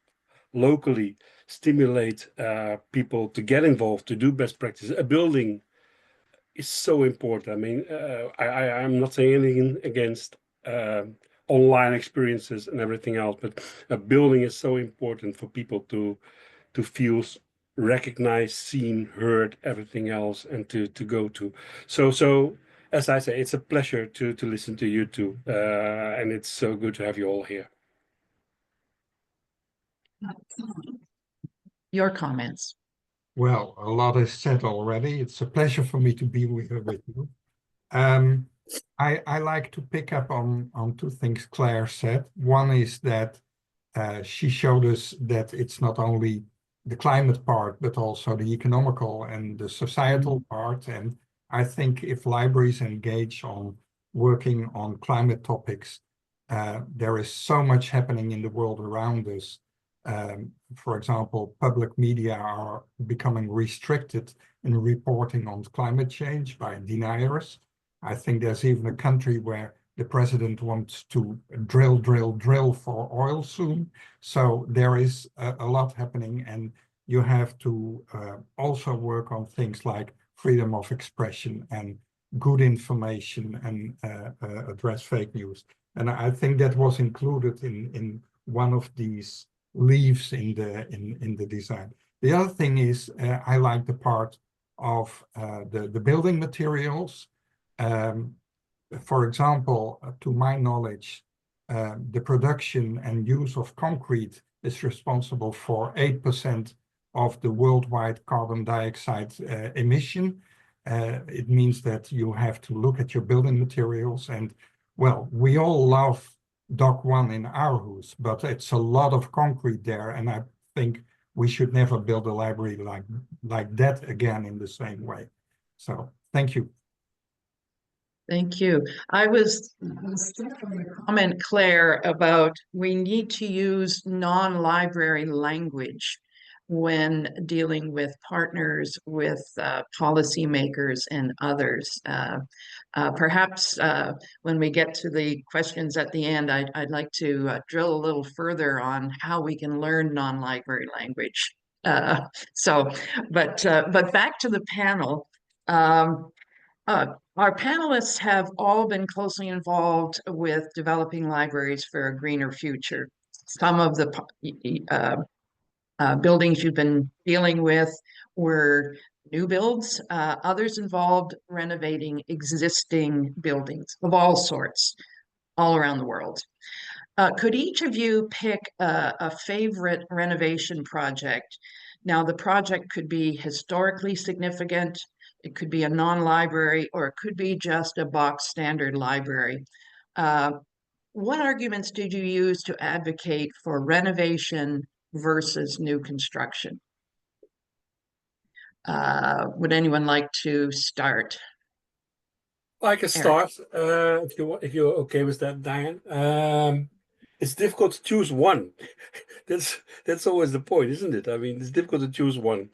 [SPEAKER 6] locally stimulate people to get involved, to do best practice. A building is so important. I mean, I'm not saying anything against online experiences and everything else, but a building is so important for people to feel recognized, seen, heard, everything else, and to go to. So as I say, it's a pleasure to listen to you two, and it's so good to have you all here.
[SPEAKER 4] Your comments.
[SPEAKER 7] Well, a lot is said already. It's a pleasure for me to be here with you. I like to pick up on two things Claire said. One is that she showed us that it's not only the climate part, but also the economical and the societal part. And I think if libraries engage on working on climate topics, there is so much happening in the world around us. For example, public media are becoming restricted in reporting on climate change by deniers. I think there's even a country where the president wants to drill for oil soon. So there is a lot happening, and you have to also work on things like freedom of expression and good information and address fake news. And I think that was included in one of these leaves in the design. The other thing is I like the part of the building materials. For example, to my knowledge, the production and use of concrete is responsible for 8% of the worldwide carbon dioxide emission. It means that you have to look at your building materials. And well, we all love Dock One in Aarhus, but it's a lot of concrete there. And I think we should never build a library like that again in the same way. So thank you.
[SPEAKER 4] Thank you. I was comment, Claire, about we need to use non-library language when dealing with partners, with policymakers and others. Perhaps when we get to the questions at the end, I'd like to drill a little further on how we can learn non-library language. But back to the panel. Our panelists have all been closely involved with developing libraries for a greener future. Some of the buildings you've been dealing with were new builds. Others involved renovating existing buildings of all sorts all around the world. Could each of you pick a favorite renovation project? Now, the project could be historically significant, it could be a non-library, or it could be just a box standard library. What arguments did you use to advocate for renovation versus new construction? Would anyone like to start?
[SPEAKER 6] I can
[SPEAKER 4] Eric.
[SPEAKER 6] start if you're okay with that, Diane. It's difficult to choose one. That's always the point, isn't it? I mean, it's difficult to choose one.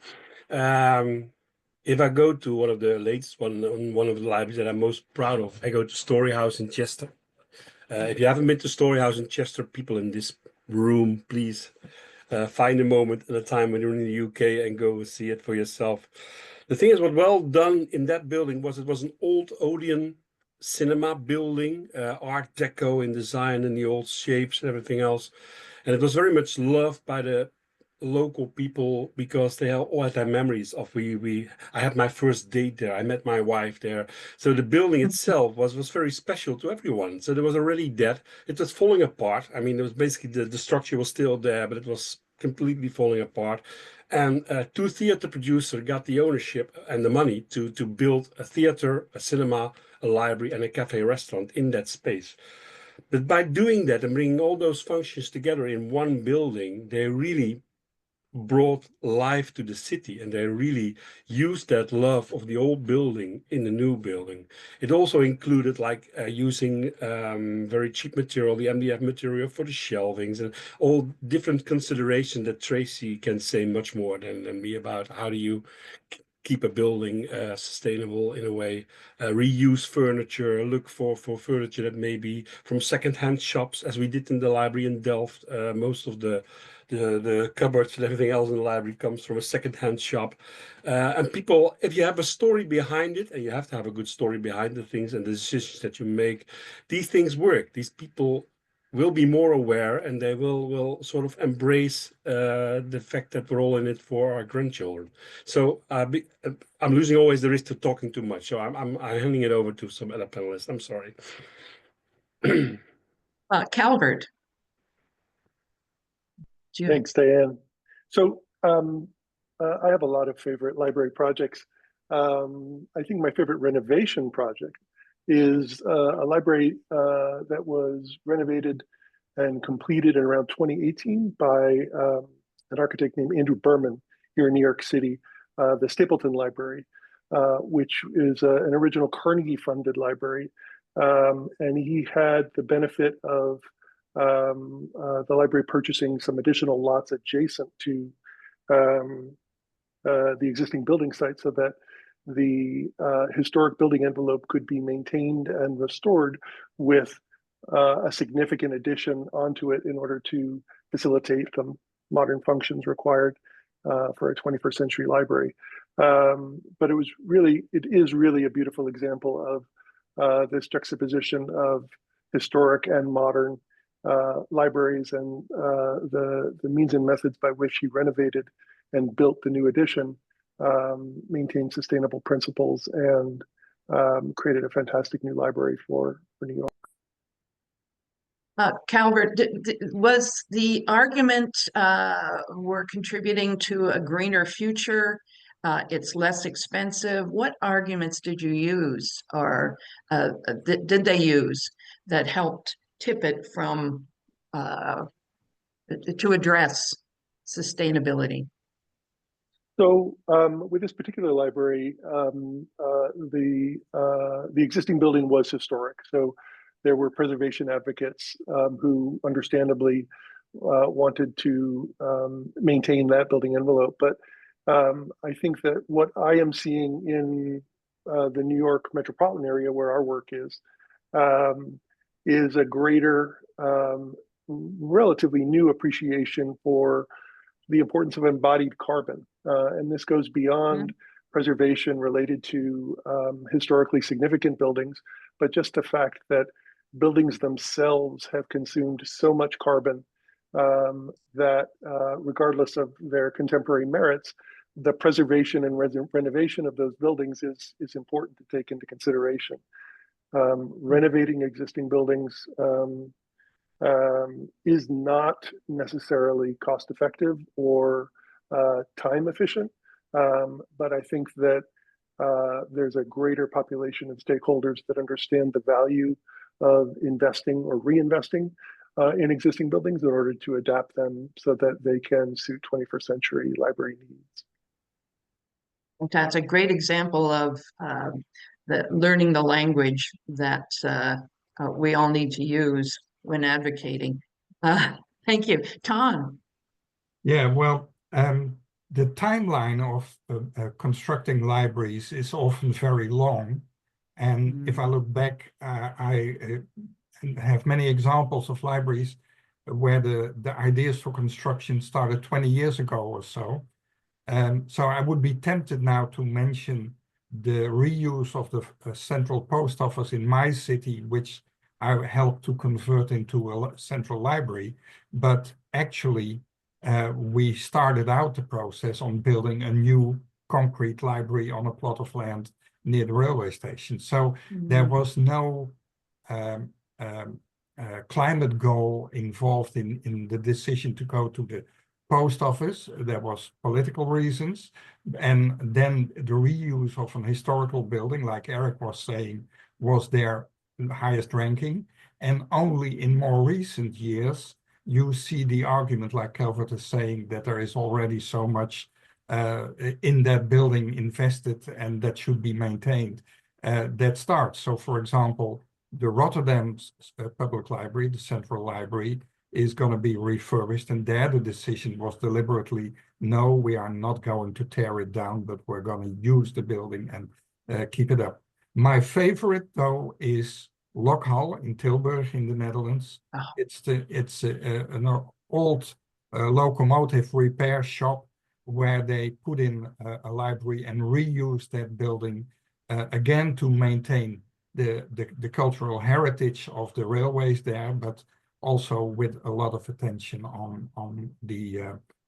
[SPEAKER 6] If I go to one of the latest one on one of the libraries that I'm most proud of, I go to Story House in Chester. If you haven't been to Story House in Chester, people in this room, please find a moment and a time when you're in the UK and go see it for yourself. The thing is, what well done in that building was it was an old Odeon cinema building, Art Deco in design and the old shapes and everything else. And it was very much loved by the local people because they all had their memories of I had my first date there, I met my wife there. So the building itself was very special to everyone. So there was already that. It was falling apart. I mean, it was basically the structure was still there, but it was completely falling apart. And two theater producers got the ownership and the money to build a theater, a cinema, a library, and a cafe restaurant in that space. But by doing that and bringing all those functions together in one building, they really brought life to the city, and they really used that love of the old building in the new building. It also included like using very cheap material, the MDF material for the shelvings, and all different considerations that Tracy can say much more than me about. How do you keep a building sustainable in a way, reuse furniture, look for furniture that may be from secondhand shops, as we did in the library in Delft. Most of the cupboards and everything else in the library comes from a secondhand shop. And people, if you have a story behind it, and you have to have a good story behind the things and the decisions that you make, these things work. These people will be more aware, and they will sort of embrace the fact that we're all in it for our grandchildren. So I'm losing always the risk to talking too much. So I'm handing it over to some other panelists. I'm sorry.
[SPEAKER 4] Calvert.
[SPEAKER 5] Thanks, Diane. So I have a lot of favorite library projects. I think my favorite renovation project is a library that was renovated and completed in around 2018 by an architect named Andrew Berman here in New York City, the Stapleton Library, which is an original Carnegie-funded library. And he had the benefit of the library purchasing some additional lots adjacent to the existing building site so that the historic building envelope could be maintained and restored with a significant addition onto it in order to facilitate the modern functions required for a 21st century library. But it is really a beautiful example of this juxtaposition of historic and modern libraries, and the means and methods by which he renovated and built the new edition maintained sustainable principles and created a fantastic new library for New York.
[SPEAKER 4] Calvert, was the argument we're contributing to a greener future? It's less expensive. What arguments did you use, or did they use, that helped tip it from to address sustainability?
[SPEAKER 5] So with this particular library, the existing building was historic. So there were preservation advocates who understandably wanted to maintain that building envelope. But I think that what I am seeing in the New York metropolitan area where our work is a greater, relatively new appreciation for the importance of embodied carbon. And this goes beyond preservation related to historically significant buildings, but just the fact that buildings themselves have consumed so much carbon that regardless of their contemporary merits, the preservation and renovation of those buildings is important to take into consideration. Renovating existing buildings is not necessarily cost effective or time efficient, but I think that there's a greater population of stakeholders that understand the value of investing or reinvesting in existing buildings in order to adapt them so that they can suit 21st century library needs.
[SPEAKER 4] That's a great example of learning the language that we all need to use when advocating. Thank you. Tom.
[SPEAKER 7] Yeah, well, the timeline of constructing libraries is often very long. And if I look back, I have many examples of libraries where the ideas for construction started 20 years ago or so. So I would be tempted now to mention the reuse of the central post office in my city, which I helped to convert into a central library. But actually, we started out the process on building a new concrete library on a plot of land near the railway station. So there was no climate goal involved in the decision to go to the post office. There was political reasons, and then the reuse of an historical building, like Eric was saying, was their highest ranking. And only in more recent years, you see the argument, like Calvert is saying, that there is already so much in that building invested and that should be maintained. That starts. So, for example, the Rotterdam Public Library, the Central Library, is going to be refurbished, and there the decision was deliberately, no, we are not going to tear it down, but we're going to use the building and keep it up. My favorite, though, is Lokhal in Tilburg in the Netherlands. Oh. It's an old locomotive repair shop where they put in a library and reuse that building again to maintain the cultural heritage of the railways there, but also with a lot of attention on the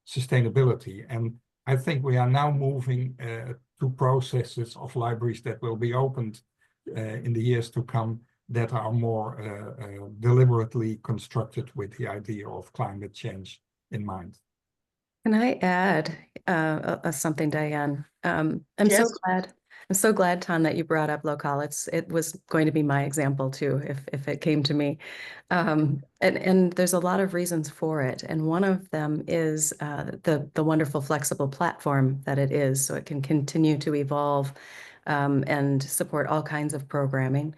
[SPEAKER 7] sustainability. And I think we are now moving to processes of libraries that will be opened in the years to come that are more deliberately constructed with the idea of climate change in mind.
[SPEAKER 3] Can I add something, Diane? I'm so glad, Tom, that you brought up Lokhal. It was going to be my example too, if it came to me. And there's a lot of reasons for it. And one of them is the wonderful flexible platform that it is, so it can continue to evolve and support all kinds of programming.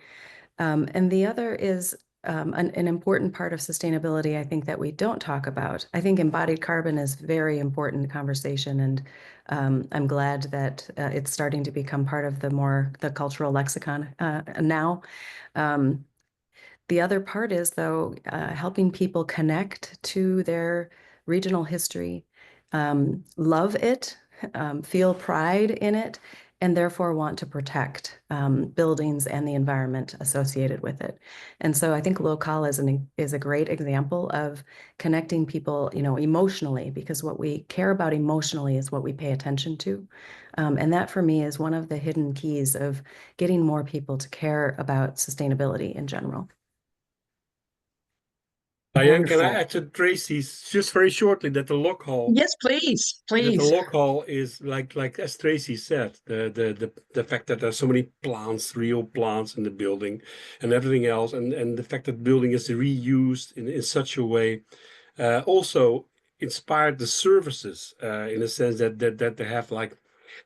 [SPEAKER 3] And the other is an important part of sustainability, I think, that we don't talk about. I think embodied carbon is very important conversation, and I'm glad that it's starting to become part of the cultural lexicon now. The other part is, though, helping people connect to their regional history, love it, feel pride in it, and therefore want to protect buildings and the environment associated with it. And so I think Lokhal is a great example of connecting people, emotionally, because what we care about emotionally is what we pay attention to. And that for me is one of the hidden keys of getting more people to care about sustainability in general.
[SPEAKER 6] Diane, can I add to Tracy's just very shortly that the Lokhal?
[SPEAKER 4] Yes, please.
[SPEAKER 6] That the Lokhal is like as Tracy said, the fact that there's so many plants, real plants in the building, and everything else, and the fact that the building is reused in such a way, also inspired the services in a sense that they have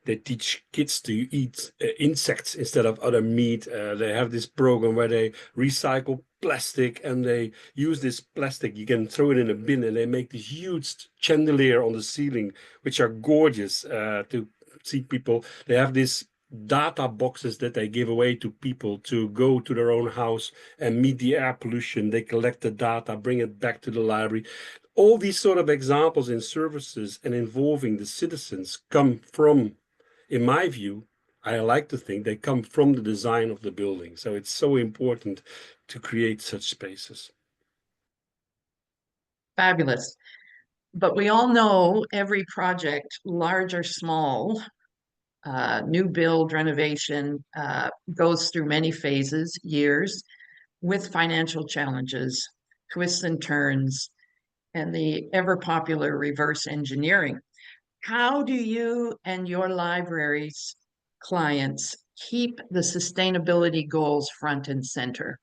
[SPEAKER 6] they teach kids to eat insects instead of other meat. They have this program where they recycle plastic and they use this plastic. You can throw it in a bin and they make this huge chandelier on the ceiling, which are gorgeous to see people. They have these data boxes that they give away to people to go to their own house and meet the air pollution. They collect the data, bring it back to the library. All these sort of examples in services and involving the citizens come from in my view, I like to think they come from the design of the building. So it's so important to create such spaces.
[SPEAKER 4] Fabulous. But we all know every project, large or small, new build, renovation, goes through many phases, years, with financial challenges, twists and turns, and the ever popular reverse engineering. How do you and your library's clients keep the sustainability goals front and center?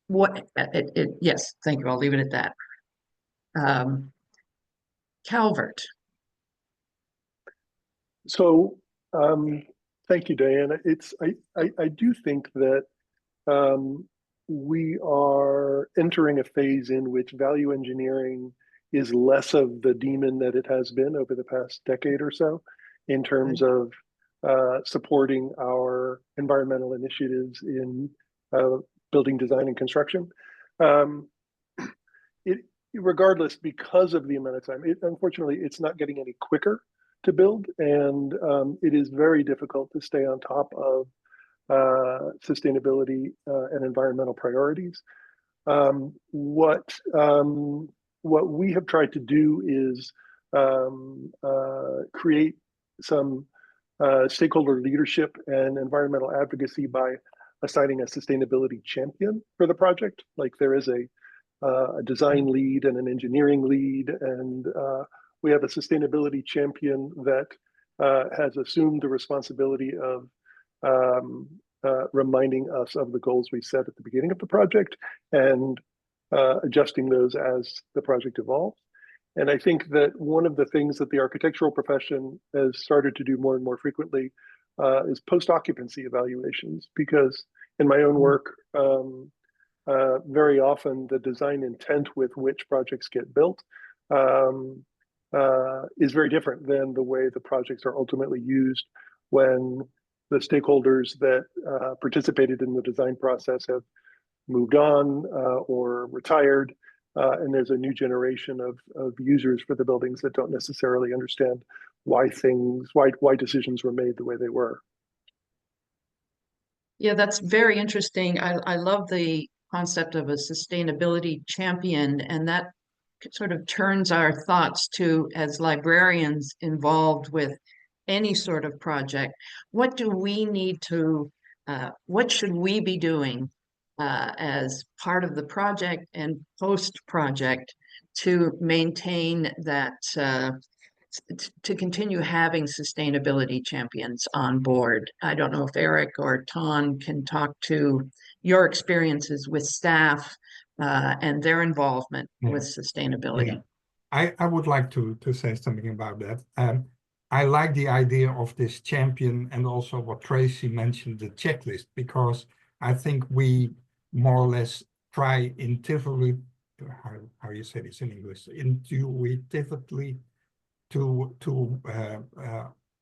[SPEAKER 4] Yes, thank you. I'll leave it at that. Calvert.
[SPEAKER 5] So thank you, Diana. I do think that we are entering a phase in which value engineering is less of the demon that it has been over the past decade or so in terms of supporting our environmental initiatives in building design and construction. Regardless, because of the amount of time, unfortunately, it's not getting any quicker to build, and it is very difficult to stay on top of sustainability and environmental priorities. What we have tried to do is create some stakeholder leadership and environmental advocacy by assigning a sustainability champion for the project. Like there is a design lead and an engineering lead, and we have a sustainability champion that has assumed the responsibility of reminding us of the goals we set at the beginning of the project and adjusting those as the project evolves. And I think that one of the things that the architectural profession has started to do more and more frequently is post-occupancy evaluations, because in my own work, very often the design intent with which projects get built is very different than the way the projects are ultimately used when the stakeholders that participated in the design process have moved on or retired, and there's a new generation of users for the buildings that don't necessarily understand why decisions were made the way they were.
[SPEAKER 4] Yeah, that's very interesting. I love the concept of a sustainability champion, and that sort of turns our thoughts to, as librarians involved with any sort of project, what do we need to, what should we be doing as part of the project and post-project to maintain that, to continue having sustainability champions on board? I don't know if Eric or Ton can talk to your experiences with staff and their involvement with sustainability.
[SPEAKER 7] Yeah. I would like to say something about that. I like the idea of this champion, and also what Tracy mentioned, the checklist, because I think we more or less try intuitively, how you say this in English, intuitively to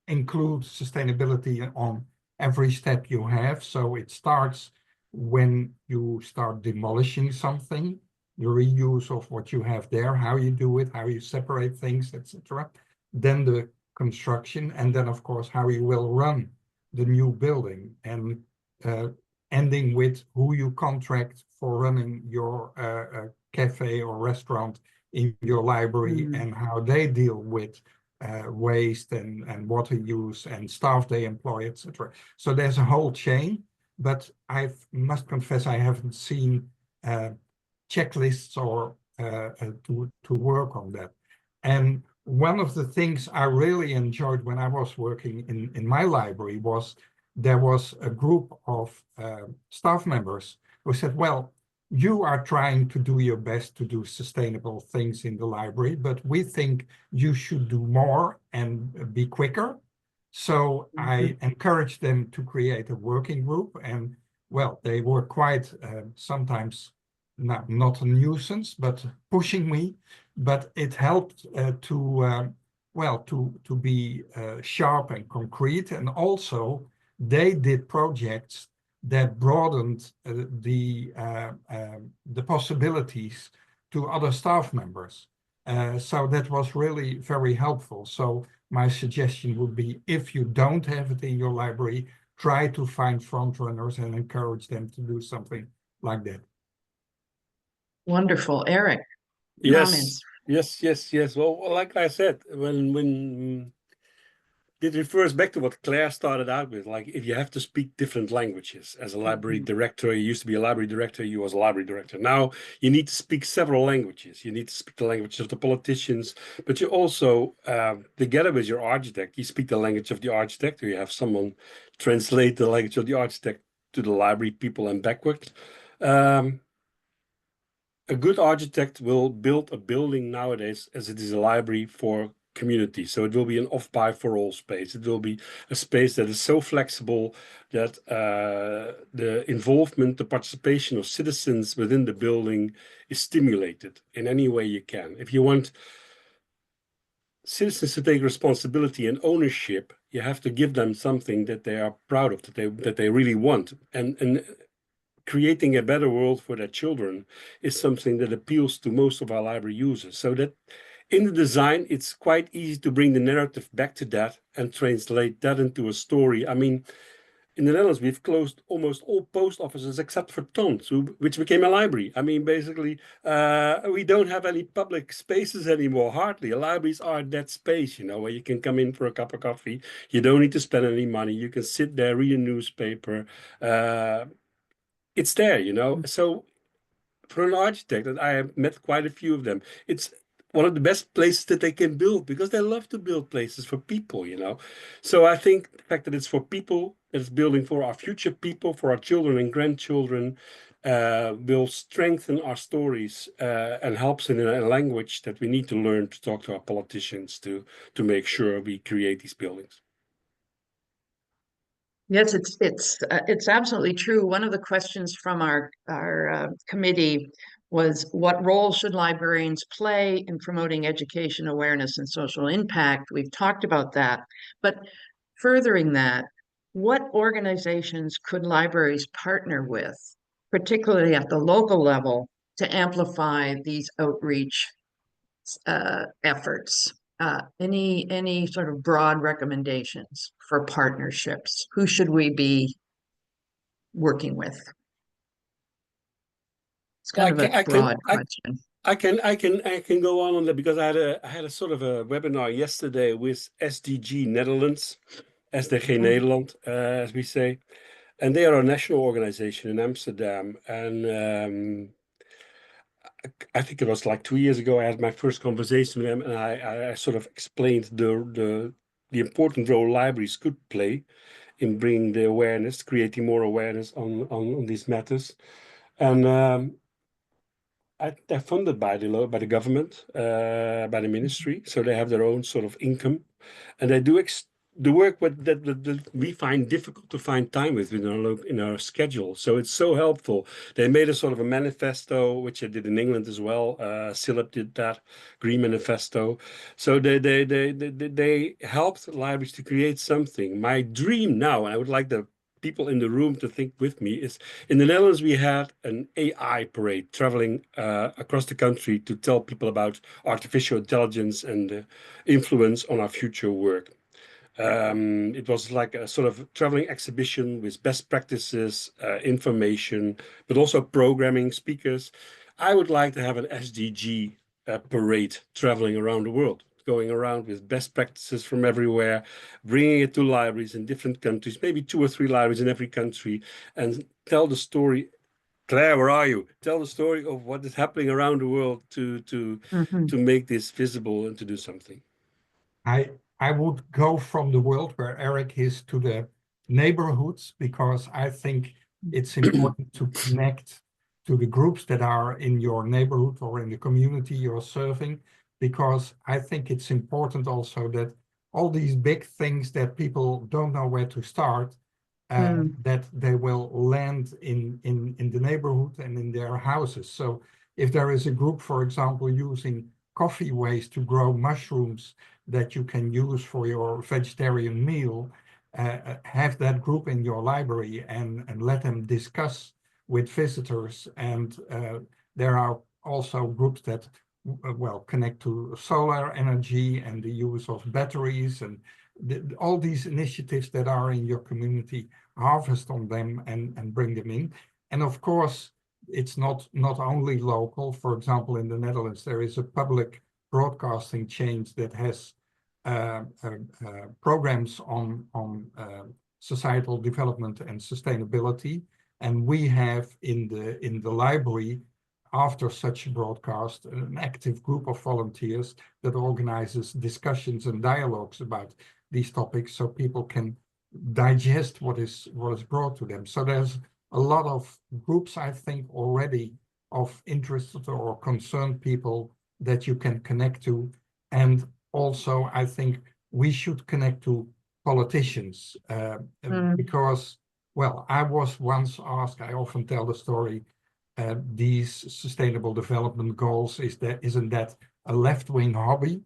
[SPEAKER 7] include sustainability on every step you have. So it starts when you start demolishing something, the reuse of what you have there, how you do it, how you separate things, etc. Then the construction, and then of course how you will run the new building, and ending with who you contract for running your cafe or restaurant in your library, and how they deal with waste and water use and staff they employ, etc. So there's a whole chain, but I must confess I haven't seen checklists or to work on that. And one of the things I really enjoyed when I was working in my library was there was a group of staff members who said, well, you are trying to do your best to do sustainable things in the library, but we think you should do more and be quicker. So I encouraged them to create a working group, and well, they were quite sometimes not a nuisance, but pushing me. But it helped to be sharp and concrete, and also they did projects that broadened the possibilities to other staff members. So that was really very helpful. So my suggestion would be, if you don't have it in your library, try to find front runners and encourage them to do something like that.
[SPEAKER 4] Wonderful. Eric,
[SPEAKER 6] Yes,
[SPEAKER 4] comments?
[SPEAKER 6] yes. Well, like I said, when it refers back to what Claire started out with, like if you have to speak different languages as a library director, you used to be a library director, you was a library director. Now you need to speak several languages. You need to speak the language of the politicians, but you also, together with your architect, you speak the language of the architect, or you have someone translate the language of the architect to the library people and backwards. A good architect will build a building nowadays as it is a library for community. So it will be an off-by for all space. It will be a space that is so flexible that the involvement, the participation of citizens within the building is stimulated in any way you can. If you want citizens to take responsibility and ownership, you have to give them something that they are proud of, that they really want. And creating a better world for their children is something that appeals to most of our library users. So that in the design, it's quite easy to bring the narrative back to that and translate that into a story. I mean, in the Netherlands, we've closed almost all post offices except for Tons, which became a library. I mean, basically, we don't have any public spaces anymore, hardly. Libraries are that space, you know, where you can come in for a cup of coffee. You don't need to spend any money. You can sit there, read a newspaper. It's there, you know. So for an architect, and I have met quite a few of them, it's one of the best places that they can build because they love to build places for people, you know. So I think the fact that it's for people, that it's building for our future people, for our children and grandchildren, will strengthen our stories and helps in a language that we need to learn to talk to our politicians to make sure we create these buildings.
[SPEAKER 4] Yes, it's absolutely true. One of the questions from our committee was, what role should librarians play in promoting education, awareness, and social impact? We've talked about that, but furthering that, what organizations could libraries partner with, particularly at the local level, to amplify these outreach efforts? Any sort of broad recommendations for partnerships? Who should we be working with? It's kind of a broad question.
[SPEAKER 6] I can go on that because I had a sort of a webinar yesterday with SDG Netherlands, SDG Nederland, as we say, and they are a national organization in Amsterdam. And I think it was like 2 years ago, I had my first conversation with them, and I sort of explained the important role libraries could play in bringing the awareness, creating more awareness on these matters. And they're funded by the government, by the ministry, so they have their own sort of income, and they do the work that we find difficult to find time with in our schedule. So it's so helpful. They made a sort of a manifesto, which I did in England as well. Silip did that, Green Manifesto. So they helped libraries to create something. My dream now, and I would like the people in the room to think with me, is in the Netherlands we had an AI parade traveling across the country to tell people about artificial intelligence and the influence on our future work. It was like a sort of traveling exhibition with best practices, information, but also programming, speakers. I would like to have an SDG parade traveling around the world, going around with best practices from everywhere, bringing it to libraries in different countries, maybe 2 or 3 libraries in every country, and tell the story. Claire, where are you? Tell the story of what is happening around the world to make this visible and to do something.
[SPEAKER 7] I would go from the world where Eric is to the neighborhoods, because I think it's important to connect to the groups that are in your neighborhood or in the community you're serving, because I think it's important also that all these big things that people don't know where to start, that they will land in the neighborhood and in their houses. So if there is a group, for example, using coffee waste to grow mushrooms that you can use for your vegetarian meal, have that group in your library and let them discuss with visitors. And there are also groups that well, connect to solar energy and the use of batteries and all these initiatives that are in your community, harvest on them and bring them in. And of course, it's not only local. For example, in the Netherlands, there is a public broadcasting chain that has programs on societal development and sustainability. And we have in the library, after such a broadcast, an active group of volunteers that organizes discussions and dialogues about these topics so people can digest what is brought to them. So there's a lot of groups, I think, already of interested or concerned people that you can connect to. And also, I think we should connect to politicians because, well, I was once asked, I often tell the story, these sustainable development goals, isn't that a left-wing hobby?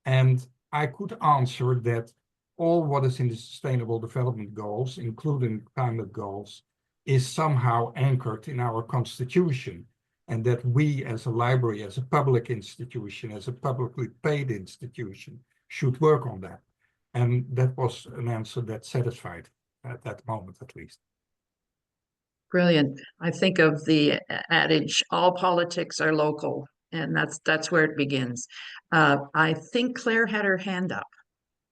[SPEAKER 7] And I could answer that all what is in the sustainable development goals, including climate goals, is somehow anchored in our constitution, and that we as a library, as a public institution, as a publicly paid institution, should work on that. And that was an answer that satisfied at that moment, at least.
[SPEAKER 4] Brilliant. I think of the adage, all politics are local, and that's where it begins. I think Claire had her hand up.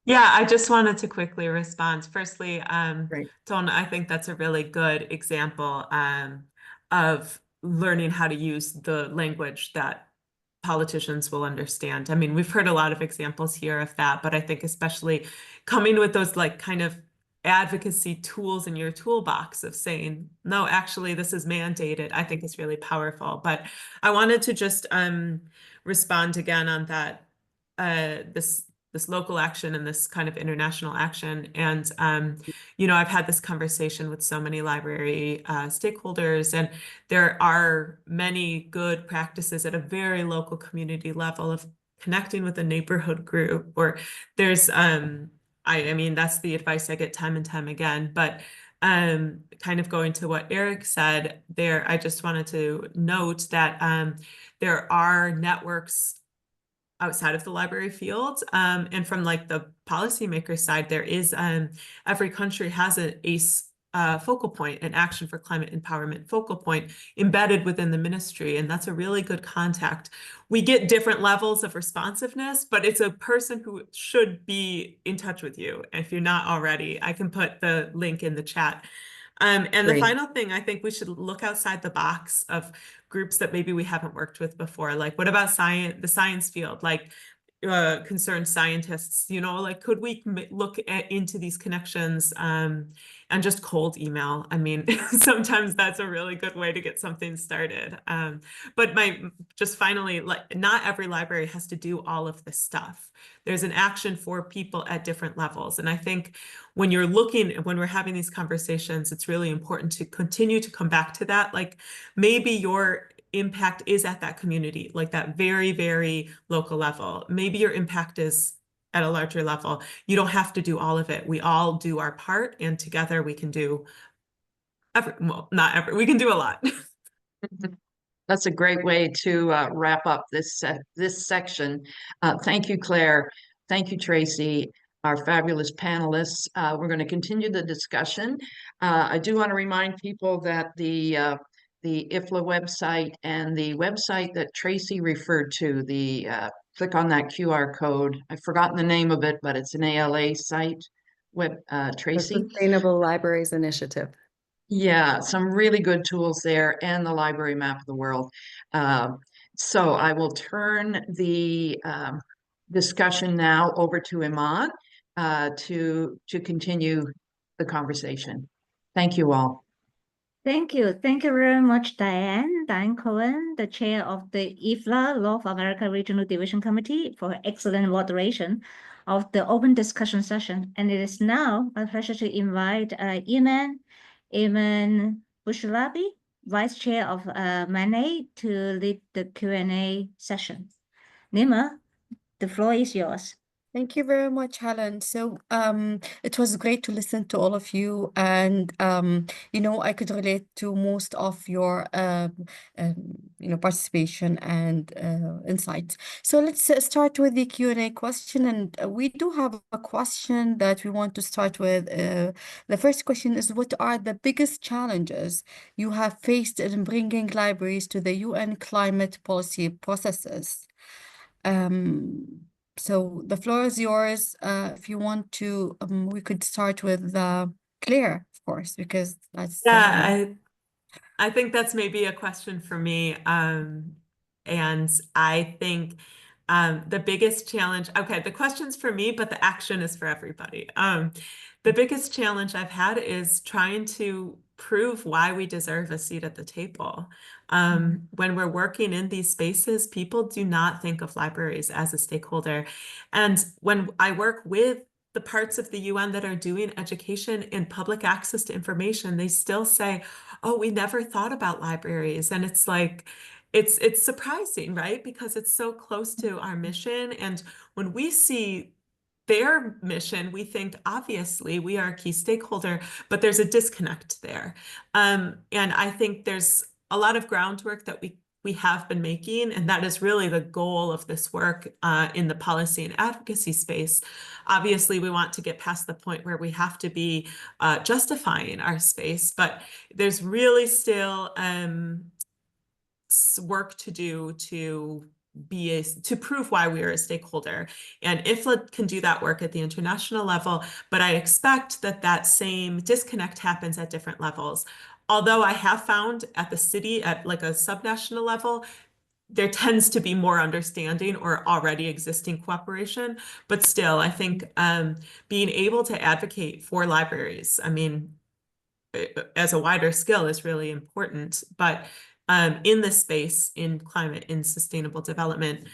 [SPEAKER 2] Yeah, I just wanted to quickly respond. Firstly,
[SPEAKER 4] Great.
[SPEAKER 2] Donna, I think that's a really good example of learning how to use the language that politicians will understand. I mean, we've heard a lot of examples here of that, but I think especially coming with those like kind of advocacy tools in your toolbox of saying, no, actually, this is mandated, I think is really powerful. But I wanted to just respond again on that, this local action and this kind of international action. And, you know, I've had this conversation with so many library stakeholders, and there are many good practices at a very local community level of connecting with a neighborhood group, or there's, I mean, that's the advice I get time and time again, but kind of going to what Eric said there, I just wanted to note that there are networks outside of the library field. And from like the policymaker side, there is, every country has an ACE focal point, an action for climate empowerment focal point embedded within the ministry. And that's a really good contact. We get different levels of responsiveness, but it's a person who should be in touch with you. If you're not already, I can put the link in the chat. And
[SPEAKER 4] Great.
[SPEAKER 2] the final thing, I think we should look outside the box of groups that maybe we haven't worked with before. Like, what about the science field? Like, concerned scientists, you know, like, could we look into these connections and just cold email? I mean, sometimes that's a really good way to get something started. But just finally, like, not every library has to do all of this stuff. There's an action for people at different levels. And I think when we're having these conversations, it's really important to continue to come back to that. Like, maybe your impact is at that community, like that very, very local level. Maybe your impact is at a larger level. You don't have to do all of it. We all do our part, and together we can do we can do a lot.
[SPEAKER 4] That's a great way to wrap up this section. Thank you, Claire. Thank you, Tracy, our fabulous panelists. We're going to continue the discussion. I do want to remind people that the IFLA website and the website that Tracy referred to, click on that QR code. I've forgotten the name of it, but it's an ALA site. Tracy?
[SPEAKER 3] The Sustainable Libraries Initiative.
[SPEAKER 4] Yeah, some really good tools there, and the library map of the world. So I will turn the discussion now over to Iman to continue the conversation. Thank you all.
[SPEAKER 1] Thank you. Thank you very much, Diane Cohen, the chair of the IFLA Law of America Regional Division Committee, for excellent moderation of the open discussion session. And it is now my pleasure to invite Iman Bushalabi, Vice Chair of MANA, to lead the Q&A session. Nima, the floor is yours.
[SPEAKER 8] Thank you very much, Helen. So it was great to listen to all of you, and you know, I could relate to most of your you know, participation and insights. So let's start with the Q&A question, and we do have a question that we want to start with. The first question is, what are the biggest challenges you have faced in bringing libraries to the UN climate policy processes? So the floor is yours. If you want to, we could start with Claire, of course, because that's
[SPEAKER 2] I think that's maybe a question for me. And I think the biggest challenge, okay, the question's for me, but the action is for everybody. The biggest challenge I've had is trying to prove why we deserve a seat at the table. When we're working in these spaces, people do not think of libraries as a stakeholder. And when I work with the parts of the UN that are doing education and public access to information, they still say, oh, we never thought about libraries. And it's like, it's surprising, right? Because it's so close to our mission. And when we see their mission, we think, obviously, we are a key stakeholder, but there's a disconnect there. And I think there's a lot of groundwork that we have been making, and that is really the goal of this work in the policy and advocacy space. Obviously, we want to get past the point where we have to be justifying our space, but there's really still work to do to prove why we are a stakeholder. And IFLA can do that work at the international level, but I expect that that same disconnect happens at different levels. Although I have found at the city, at like a subnational level, there tends to be more understanding or already existing cooperation, but still, I think being able to advocate for libraries, I mean, as a wider skill is really important, but in this space, in climate, in sustainable development,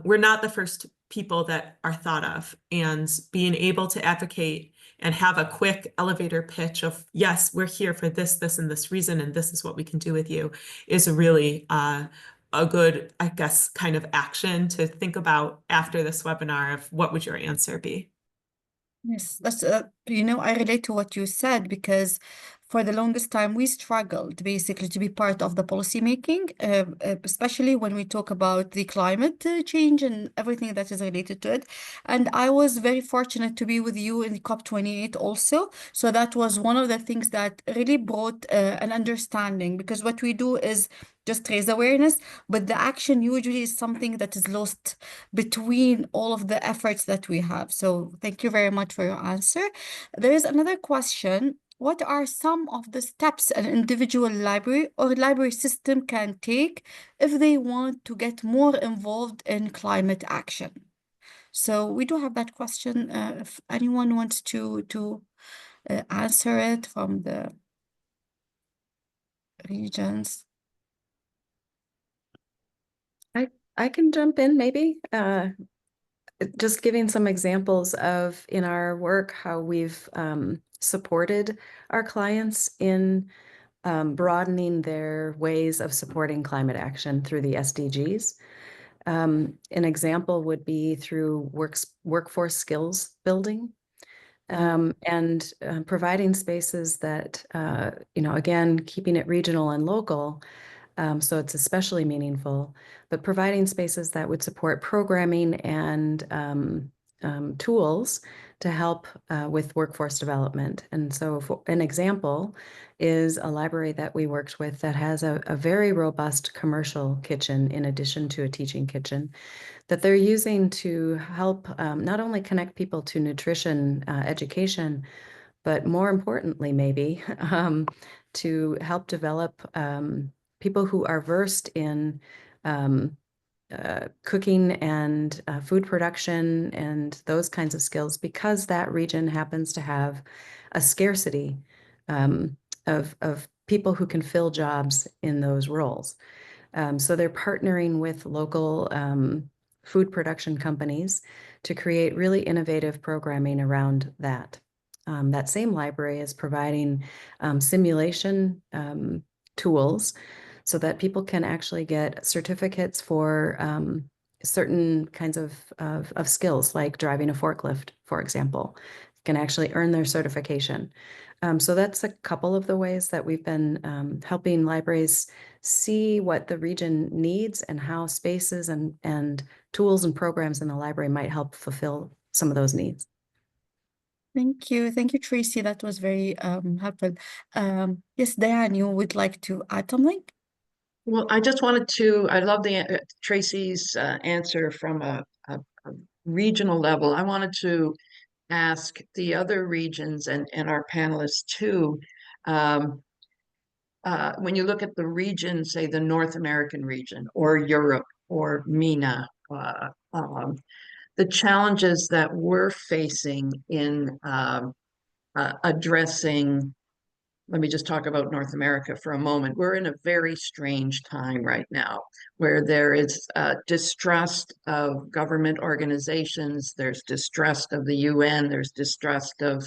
[SPEAKER 2] we're not the first people that are thought of, and being able to advocate and have a quick elevator pitch of, yes, we're here for this, this, and this reason, and this is what we can do with you, is really a good, I guess, kind of action to think about after this webinar of what would your answer be?
[SPEAKER 8] Yes, that's you know, I relate to what you said, because for the longest time we struggled basically to be part of the policy making, especially when we talk about the climate change and everything that is related to it. And I was very fortunate to be with you in the COP28 also. So that was one of the things that really brought an understanding, because what we do is just raise awareness, but the action usually is something that is lost between all of the efforts that we have. So thank you very much for your answer. There is another question. What are some of the steps an individual library or library system can take if they want to get more involved in climate action? So we do have that question. If anyone wants to answer it from the regions.
[SPEAKER 3] I can jump in maybe, just giving some examples of in our work how we've supported our clients in broadening their ways of supporting climate action through the SDGs. An example would be through workforce skills building, and providing spaces that, you know, again, keeping it regional and local, so it's especially meaningful, but providing spaces that would support programming and tools to help with workforce development. And so for an example is a library that we worked with that has a very robust commercial kitchen in addition to a teaching kitchen that they're using to help not only connect people to nutrition education, but more importantly, maybe to help develop people who are versed in cooking and food production and those kinds of skills, because that region happens to have a scarcity of people who can fill jobs in those roles. So they're partnering with local food production companies to create really innovative programming around that. That same library is providing simulation tools so that people can actually get certificates for certain kinds of skills, like driving a forklift, for example, can actually earn their certification. So that's a couple of the ways that we've been helping libraries see what the region needs and how spaces and tools and programs in the library might help fulfill some of those needs.
[SPEAKER 8] Thank you, Tracy. That was very helpful. Yes, Diane, you would like to add something?
[SPEAKER 4] Well, I just wanted to, I love the Tracy's answer from a regional level. I wanted to ask the other regions and our panelists too, when you look at the region, say the North American region or Europe or MENA, the challenges that we're facing in addressing, let me just talk about North America for a moment. We're in a very strange time right now where there is distrust of government organizations, there's distrust of the UN, there's distrust of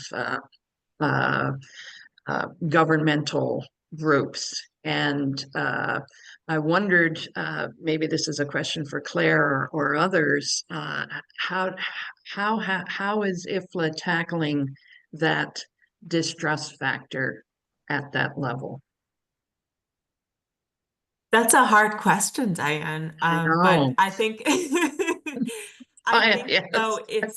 [SPEAKER 4] governmental groups. And I wondered, maybe this is a question for Claire or others, how is IFLA tackling that distrust factor at that level?
[SPEAKER 2] That's a hard question, Diane. But I think
[SPEAKER 4] Yes.
[SPEAKER 2] though it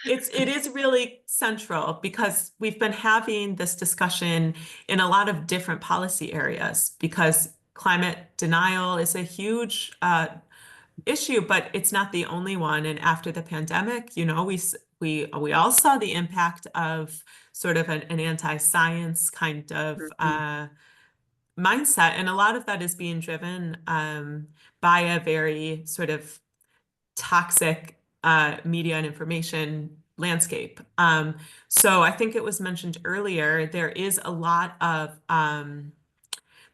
[SPEAKER 2] is really central because we've been having this discussion in a lot of different policy areas because climate denial is a huge issue, but it's not the only one. And after the pandemic, you know, we all saw the impact of sort of an anti-science kind of mindset, and a lot of that is being driven by a very sort of toxic media and information landscape. So I think it was mentioned earlier, there's a lot of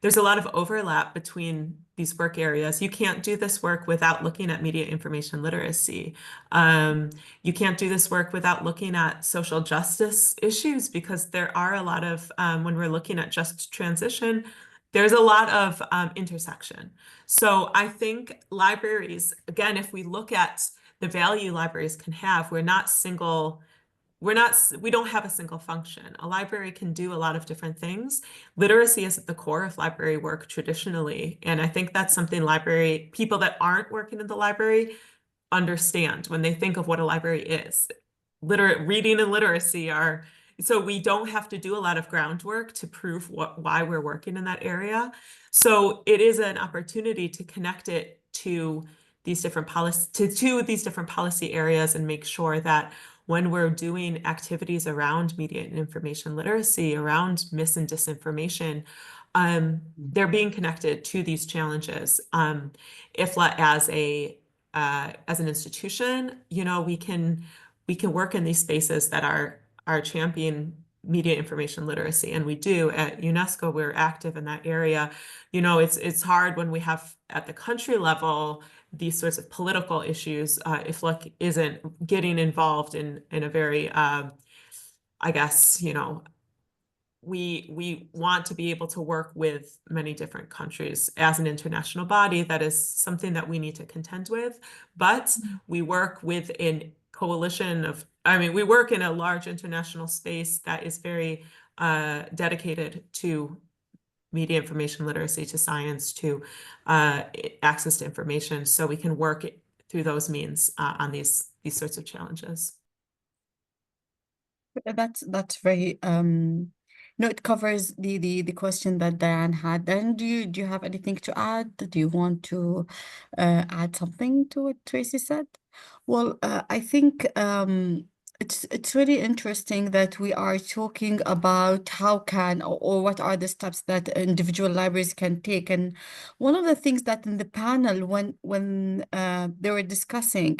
[SPEAKER 2] overlap between these work areas. You can't do this work without looking at media information literacy. You can't do this work without looking at social justice issues because there are a lot of, when we're looking at just transition, there's a lot of intersection. So I think libraries, again, if we look at the value libraries can have, we don't have a single function. A library can do a lot of different things. Literacy is at the core of library work traditionally. And I think that's something library people that aren't working in the library understand when they think of what a library is. Reading and literacy are, so we don't have to do a lot of groundwork to prove why we're working in that area. So it is an opportunity to connect it to these different policy areas and make sure that when we're doing activities around media and information literacy, around mis and disinformation, they're being connected to these challenges. IFLA as an institution, you know, we can work in these spaces that are championing media information literacy, and we do at UNESCO. We're active in that area. You know, it's hard when we have at the country level these sorts of political issues. IFLA isn't getting involved in a very, I guess, you know, we want to be able to work with many different countries as an international body. That is something that we need to contend with, but we work with a coalition of, we work in a large international space that is very dedicated to media information literacy, to science, to access to information, so we can work through those means on these sorts of challenges.
[SPEAKER 8] That's very no, it covers the question that Diane had. Then do you have anything to add? Do you want to add something to what Tracy said? Well, I think it's really interesting that we are talking about how can or what are the steps that individual libraries can take. And one of the things that in the panel when they were discussing,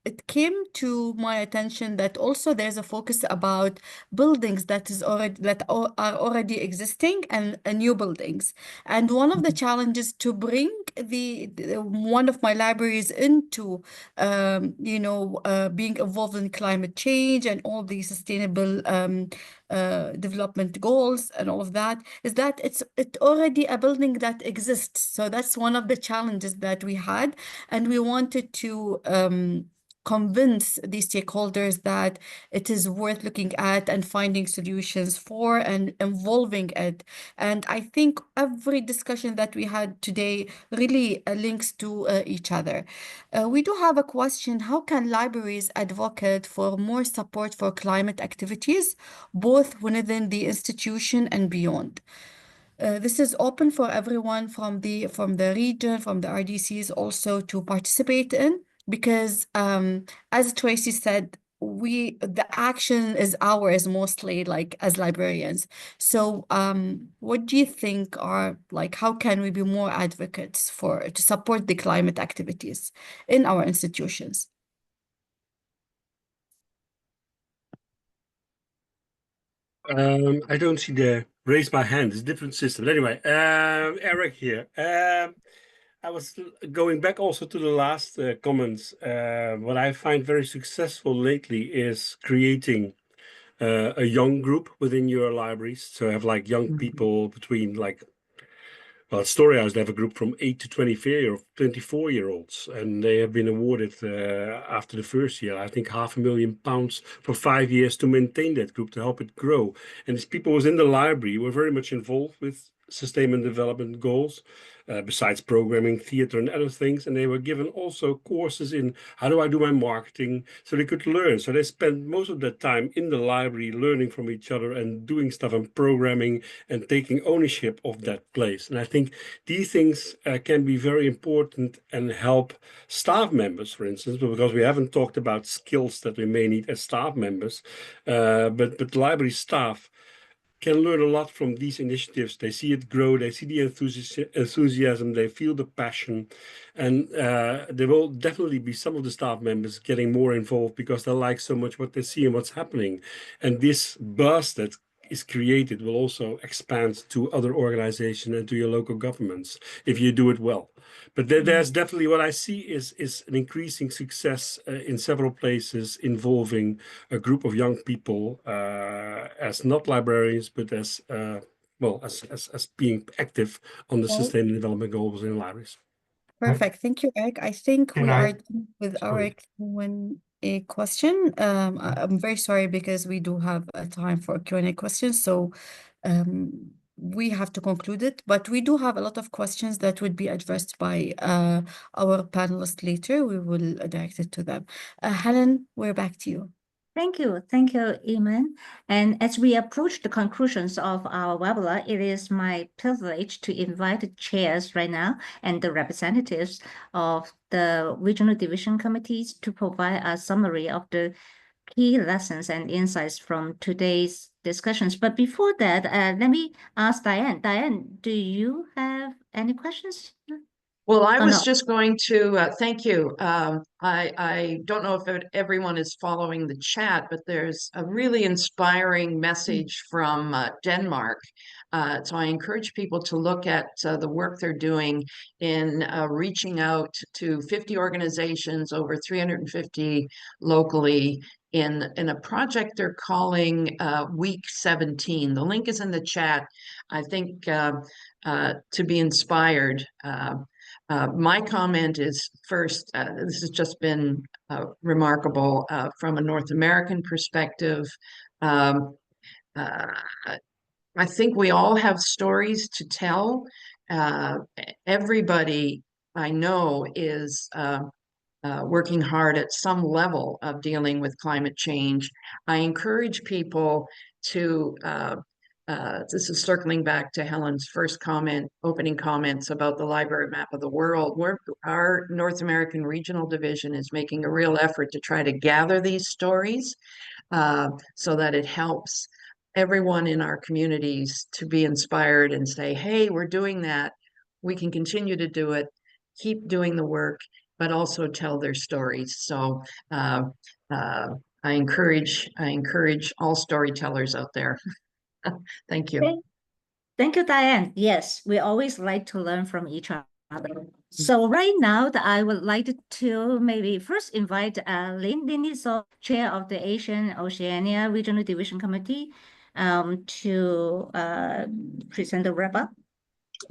[SPEAKER 8] it came to my attention that also there's a focus about buildings that are already existing and new buildings. And one of the challenges to bring one of my libraries into being involved in climate change and all the sustainable development goals and all of that is that it's already a building that exists. So that's one of the challenges that we had, and we wanted to convince the stakeholders that it is worth looking at and finding solutions for and involving it. And I think every discussion that we had today really links to each other. We do have a question: how can libraries advocate for more support for climate activities, both within the institution and beyond? This is open for everyone from the region, from the RDCs also to participate in, because as Tracy said, the action is ours mostly, like as librarians. So what do you think are, like, how can we be more advocates to support the climate activities in our institutions?
[SPEAKER 6] I don't see the raise my hand. It's a different system. Anyway, Eric here. I was going back also to the last comments. What I find very successful lately is creating a young group within your libraries. So have like young people between well, at Story House, they have a group from 8 to 24-year-olds, and they have been awarded after the first year, I think £500,000 for 5 years to maintain that group, to help it grow. And these people within the library were very much involved with sustainable development goals, besides programming, theater, and other things. And they were given also courses in how do I do my marketing, so they could learn. So they spent most of their time in the library learning from each other and doing stuff and programming and taking ownership of that place. And I think these things can be very important and help staff members, for instance, because we haven't talked about skills that we may need as staff members, but library staff can learn a lot from these initiatives. They see it grow, they see the enthusiasm, they feel the passion, and there will definitely be some of the staff members getting more involved because they like so much what they see and what's happening. And this buzz that is created will also expand to other organizations and to your local governments if you do it well. But there's definitely, what I see is an increasing success in several places involving a group of young people as not librarians, but as being active on the sustainable development goals in libraries.
[SPEAKER 8] Perfect. Thank you, Eric. I think we are done with our
[SPEAKER 7] Sorry.
[SPEAKER 8] Q&A question. I'm very sorry because we do have a time for Q&A questions, so we have to conclude it. But we do have a lot of questions that would be addressed by our panelists later. We will direct it to them. Helen, we're back to you.
[SPEAKER 1] Thank you, Iman. And as we approach the conclusions of our webinar, it is my privilege to invite the chairs right now and the representatives of the Regional Division Committees to provide a summary of the key lessons and insights from today's discussions. But before that, let me ask Diane. Diane, do you have any questions?
[SPEAKER 4] Well, I
[SPEAKER 1] Oh,
[SPEAKER 4] was
[SPEAKER 1] no.
[SPEAKER 4] just going to thank you. I don't know if everyone is following the chat, but there's a really inspiring message from Denmark. So I encourage people to look at the work they're doing in reaching out to 50 organizations, over 350 locally, in a project they're calling Week 17. The link is in the chat. I think to be inspired. My comment is, first, this has just been remarkable from a North American perspective. I think we all have stories to tell. Everybody I know is working hard at some level of dealing with climate change. I encourage people to this is circling back to Helen's first opening comments about the library map of the world. Our North American Regional Division is making a real effort to try to gather these stories so that it helps everyone in our communities to be inspired and say, hey, we're doing that. We can continue to do it. Keep doing the work. but also tell their stories. So I encourage all storytellers out there. Thank you.
[SPEAKER 1] Thank you, Diane. Yes, we always like to learn from each other. So right now, I would like to maybe first invite Lynn. Lynn is chair of the Asian Oceania Regional Division Committee to present the wrap-up.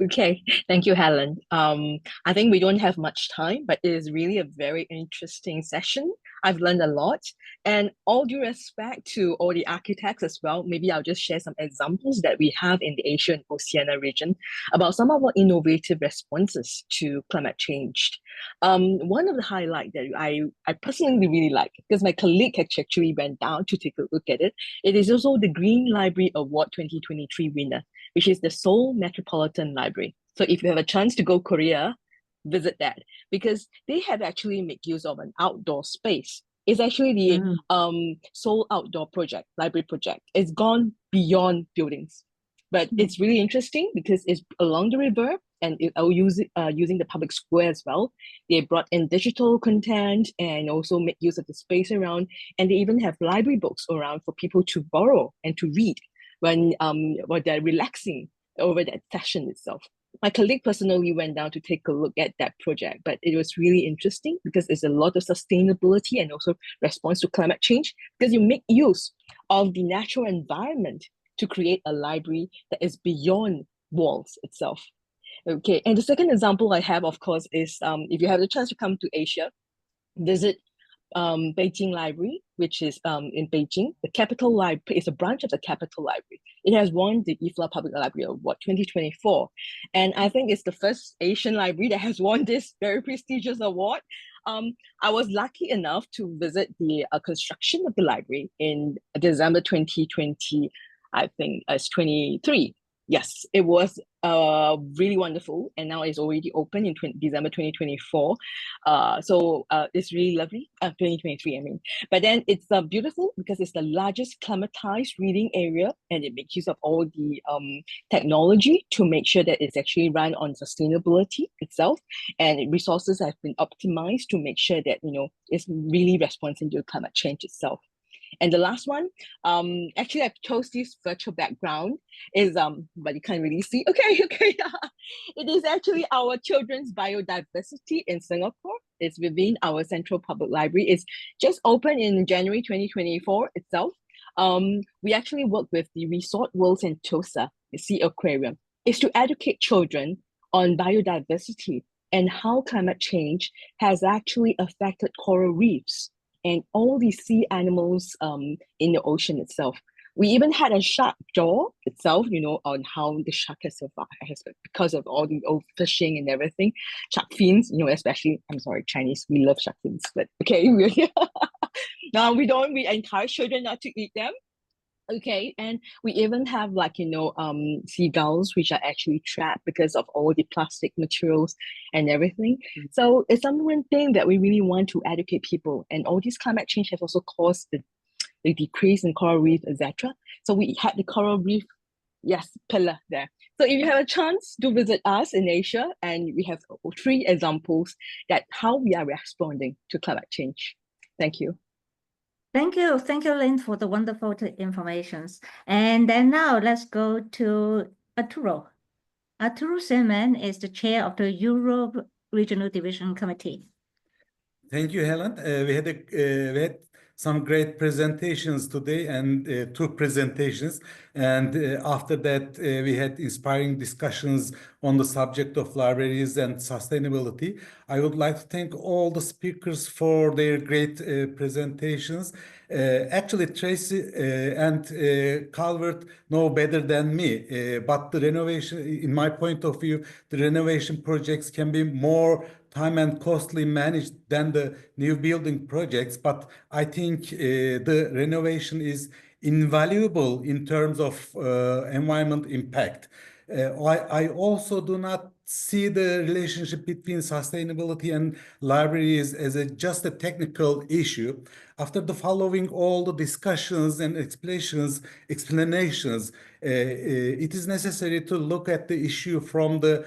[SPEAKER 9] Okay, thank you, Helen. I think we don't have much time, but it is really a very interesting session. I've learned a lot, and all due respect to all the architects as well, maybe I'll just share some examples that we have in the Asia and Oceania region about some of our innovative responses to climate change. One of the highlights that I personally really like, because my colleague actually went down to take a look at it, it is also the Green Library Award 2023 winner, which is the Seoul Metropolitan Library. So if you have a chance to go Korea, visit that, because they have actually made use of an outdoor space. It's actually the Seoul Outdoor Project, library project. It's gone beyond buildings, but it's really interesting because it's along the river and using the public square as well. They brought in digital content and also make use of the space around, and they even have library books around for people to borrow and to read when they're relaxing over that session itself. My colleague personally went down to take a look at that project, but it was really interesting because there's a lot of sustainability and also response to climate change, because you make use of the natural environment to create a library that is beyond walls itself. Okay, and the second example I have, of course, is if you have the chance to come to Asia, visit Beijing Library, which is in Beijing. The Capital Library is a branch of the Capital Library. It has won the IFLA Public Library Award 2024. And I think it's the first Asian library that has won this very prestigious award. I was lucky enough to visit the construction of the library in December 2020, I think it's 23. Yes, it was really wonderful, and now it's already open in December 2024. So it's really lovely. 2023, I mean. But then it's beautiful because it's the largest climatized reading area, and it makes use of all the technology to make sure that it's actually run on sustainability itself, and resources have been optimized to make sure that it's really responding to climate change itself. And the last one, actually I chose this virtual background, is but you can't really see. Okay. It is actually our children's biodiversity in Singapore. It's within our Central Public Library. It's just opened in January 2024 itself. We actually work with the Resort World Sentosa, the Sea Aquarium. It's to educate children on biodiversity and how climate change has actually affected coral reefs and all these sea animals in the ocean itself. We even had a shark jaw itself, on how the shark has survived because of all the overfishing and everything. Shark fins, especially, I'm sorry, Chinese, we love shark fins, but okay. Now we encourage children not to eat them. Okay, and we even have seagulls, which are actually trapped because of all the plastic materials and everything. So it's one thing that we really want to educate people. And all this climate change has also caused the decrease in coral reef, etc. So we had the coral reef, pillar there. So if you have a chance to visit us in Asia, and we have 3 examples that how we are responding to climate change. Thank you.
[SPEAKER 1] Thank you, Lynn, for the wonderful information. And then now let's go to Arturo. Arturo Seaman is the chair of the Europe Regional Division Committee.
[SPEAKER 10] Thank you, Helen. We had some great presentations today, and 2 presentations. And after that, we had inspiring discussions on the subject of libraries and sustainability. I would like to thank all the speakers for their great presentations. Actually, Tracy and Calvert know better than me, but the renovation, in my point of view, the renovation projects can be more time and costly managed than the new building projects. But I think the renovation is invaluable in terms of environment impact. I also do not see the relationship between sustainability and libraries as just a technical issue. After the following all the discussions and explanations, it is necessary to look at the issue from the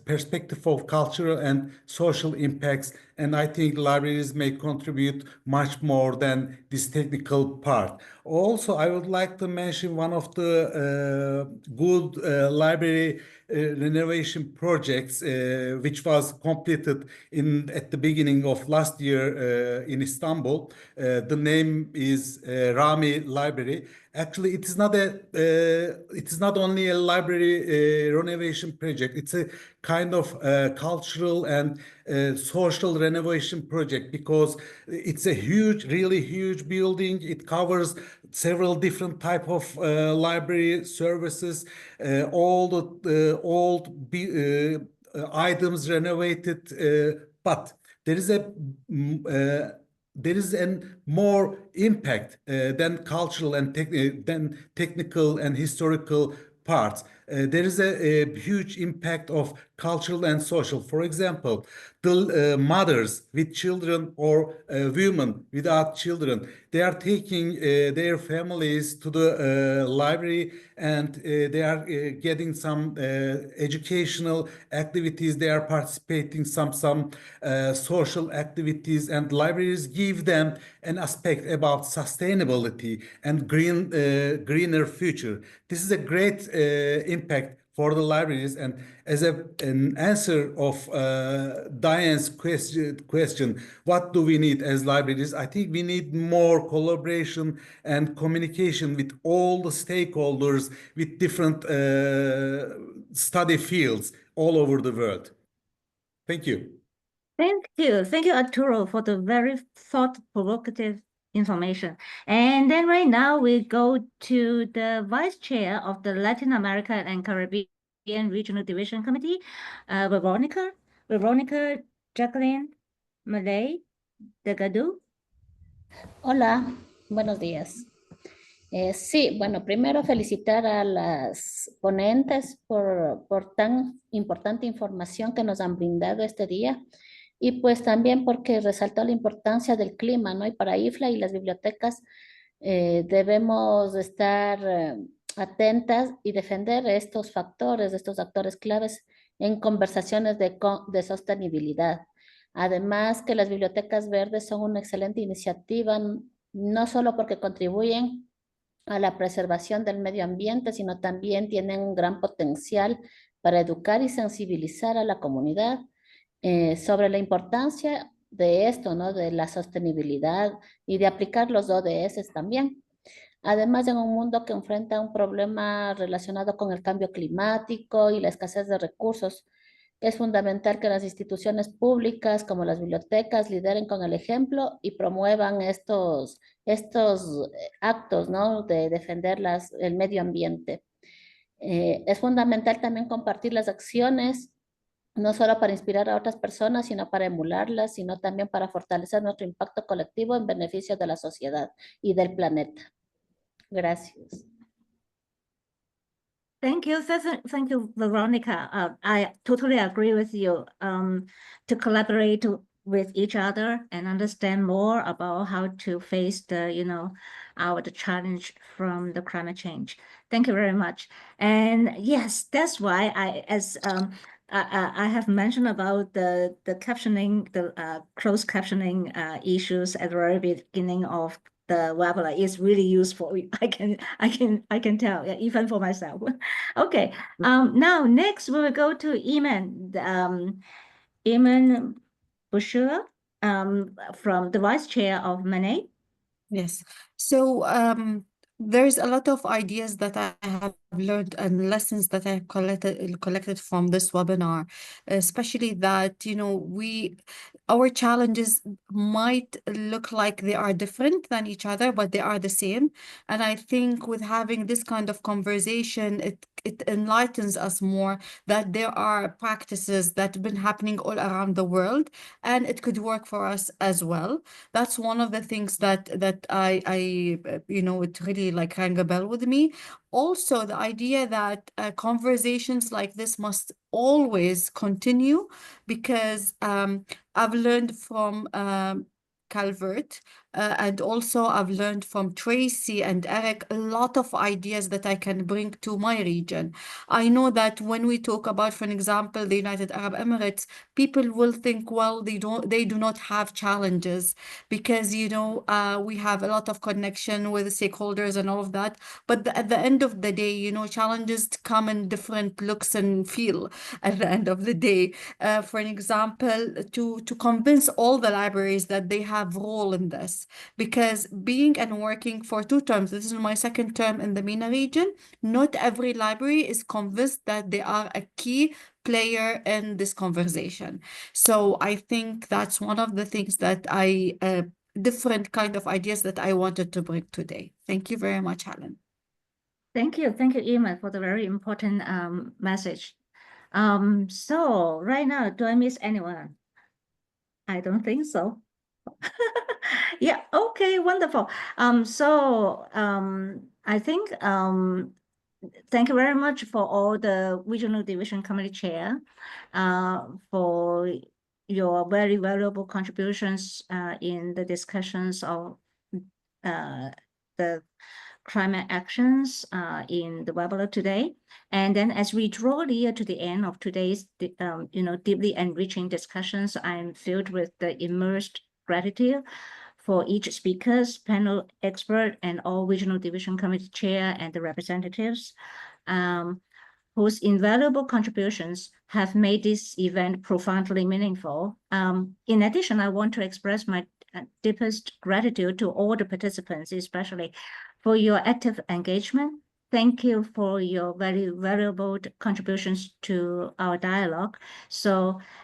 [SPEAKER 10] perspective of cultural and social impacts And I think libraries may contribute much more than this technical part. Also, I would like to mention one of the good library renovation projects which was completed at the beginning of last year in Istanbul. The name is Rami Library. Actually, it is not only a library renovation project. It's a kind of cultural and social renovation project because it's a really huge building. It covers several different type of library services, all the old items renovated, but there is a more impact than cultural and than technical and historical parts. There is a huge impact of cultural and social. For example, the mothers with children or women without children, they are taking their families to the library and they are getting some educational activities. They are participating some social activities, and libraries give them an aspect about sustainability and greener future. This is a great impact for the libraries. And as an answer of Diane's question, what do we need as libraries? I think we need more collaboration and communication with all the stakeholders with different study fields all over the world. Thank you.
[SPEAKER 1] Thank you, Arturo, for the very thought-provocative information. And then right now we go to the Vice Chair of the Latin America and Caribbean Regional Division Committee, Veronica Jacqueline Malay Delgado.
[SPEAKER 11] Hola, buenos días. Sí, bueno, primero felicitar a las ponentes por tan importante información que nos han brindado este día y pues también porque resaltó la importancia del clima, ¿no? Y para IFLA y las bibliotecas debemos estar atentas y defender estos factores, estos actores claves en conversaciones de sostenibilidad. Además que las bibliotecas verdes son una excelente iniciativa, no solo porque contribuyen a la preservación del medio ambiente, sino también tienen un gran potencial para educar y sensibilizar a la comunidad sobre la importancia de esto, ¿no? De la sostenibilidad y de aplicar los ODS también. Además, en un mundo que enfrenta un problema relacionado con el cambio climático y la escasez de recursos, es fundamental que las instituciones públicas como las bibliotecas lideren con el ejemplo y promuevan estos actos, ¿no? De defender el medio ambiente. Es fundamental también compartir las acciones, no solo para inspirar a otras personas, sino para emularlas, sino también para fortalecer nuestro impacto colectivo en beneficio de la sociedad y del planeta. Gracias.
[SPEAKER 1] Thank you, Veronica. I totally agree with you. To collaborate with each other and understand more about how to face the challenge from the climate change. Thank you very much. And yes, that's why I have mentioned about the captioning, the closed captioning issues at the very beginning of the webinar is really useful. I can tell, yeah, even for myself. Okay. Now next we will go to Iman Bushra from the Vice Chair of MANET.
[SPEAKER 8] Yes. So there's a lot of ideas that I have learned and lessons that I have collected from this webinar, especially that, our challenges might look like they are different than each other, but they are the same. And I think with having this kind of conversation, it enlightens us more that there are practices that have been happening all around the world, and it could work for us as well. That's one of the things that I it really like rang a bell with me. Also, the idea that conversations like this must always continue, because I've learned from Calvert And also I've learned from Tracy and Eric a lot of ideas that I can bring to my region. I know that when we talk about, for example, the United Arab Emirates, people will think, well, they do not have challenges because, you know, we have a lot of connection with stakeholders and all of that. But at the end of the day, you know, challenges come in different looks and feel at the end of the day. For an example, to convince all the libraries that they have role in this, because being and working for 2 terms, this is my 2nd term in the MENA region, not every library is convinced that they are a key player in this conversation. So I think that's one of the things that different kind of ideas that I wanted to bring today. Thank you very much, Helen.
[SPEAKER 1] Thank you, Iman, for the very important message. So right now, do I miss anyone? I don't think so. Yeah, okay, wonderful. I think thank you very much for all the Regional Division Committee Chair for your very valuable contributions in the discussions of the climate actions in the webinar today. And then as we draw near to the end of today's deeply enriching discussions, I'm filled with the immersed gratitude for each speakers, panel expert, and all Regional Division Committee Chair and the representatives whose invaluable contributions have made this event profoundly meaningful. In addition, I want to express my deepest gratitude to all the participants, especially for your active engagement. Thank you for your very valuable contributions to our dialogue.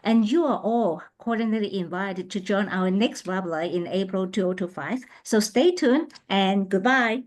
[SPEAKER 1] And you are all cordially invited to join our next webinar in April 2025. So stay tuned and goodbye.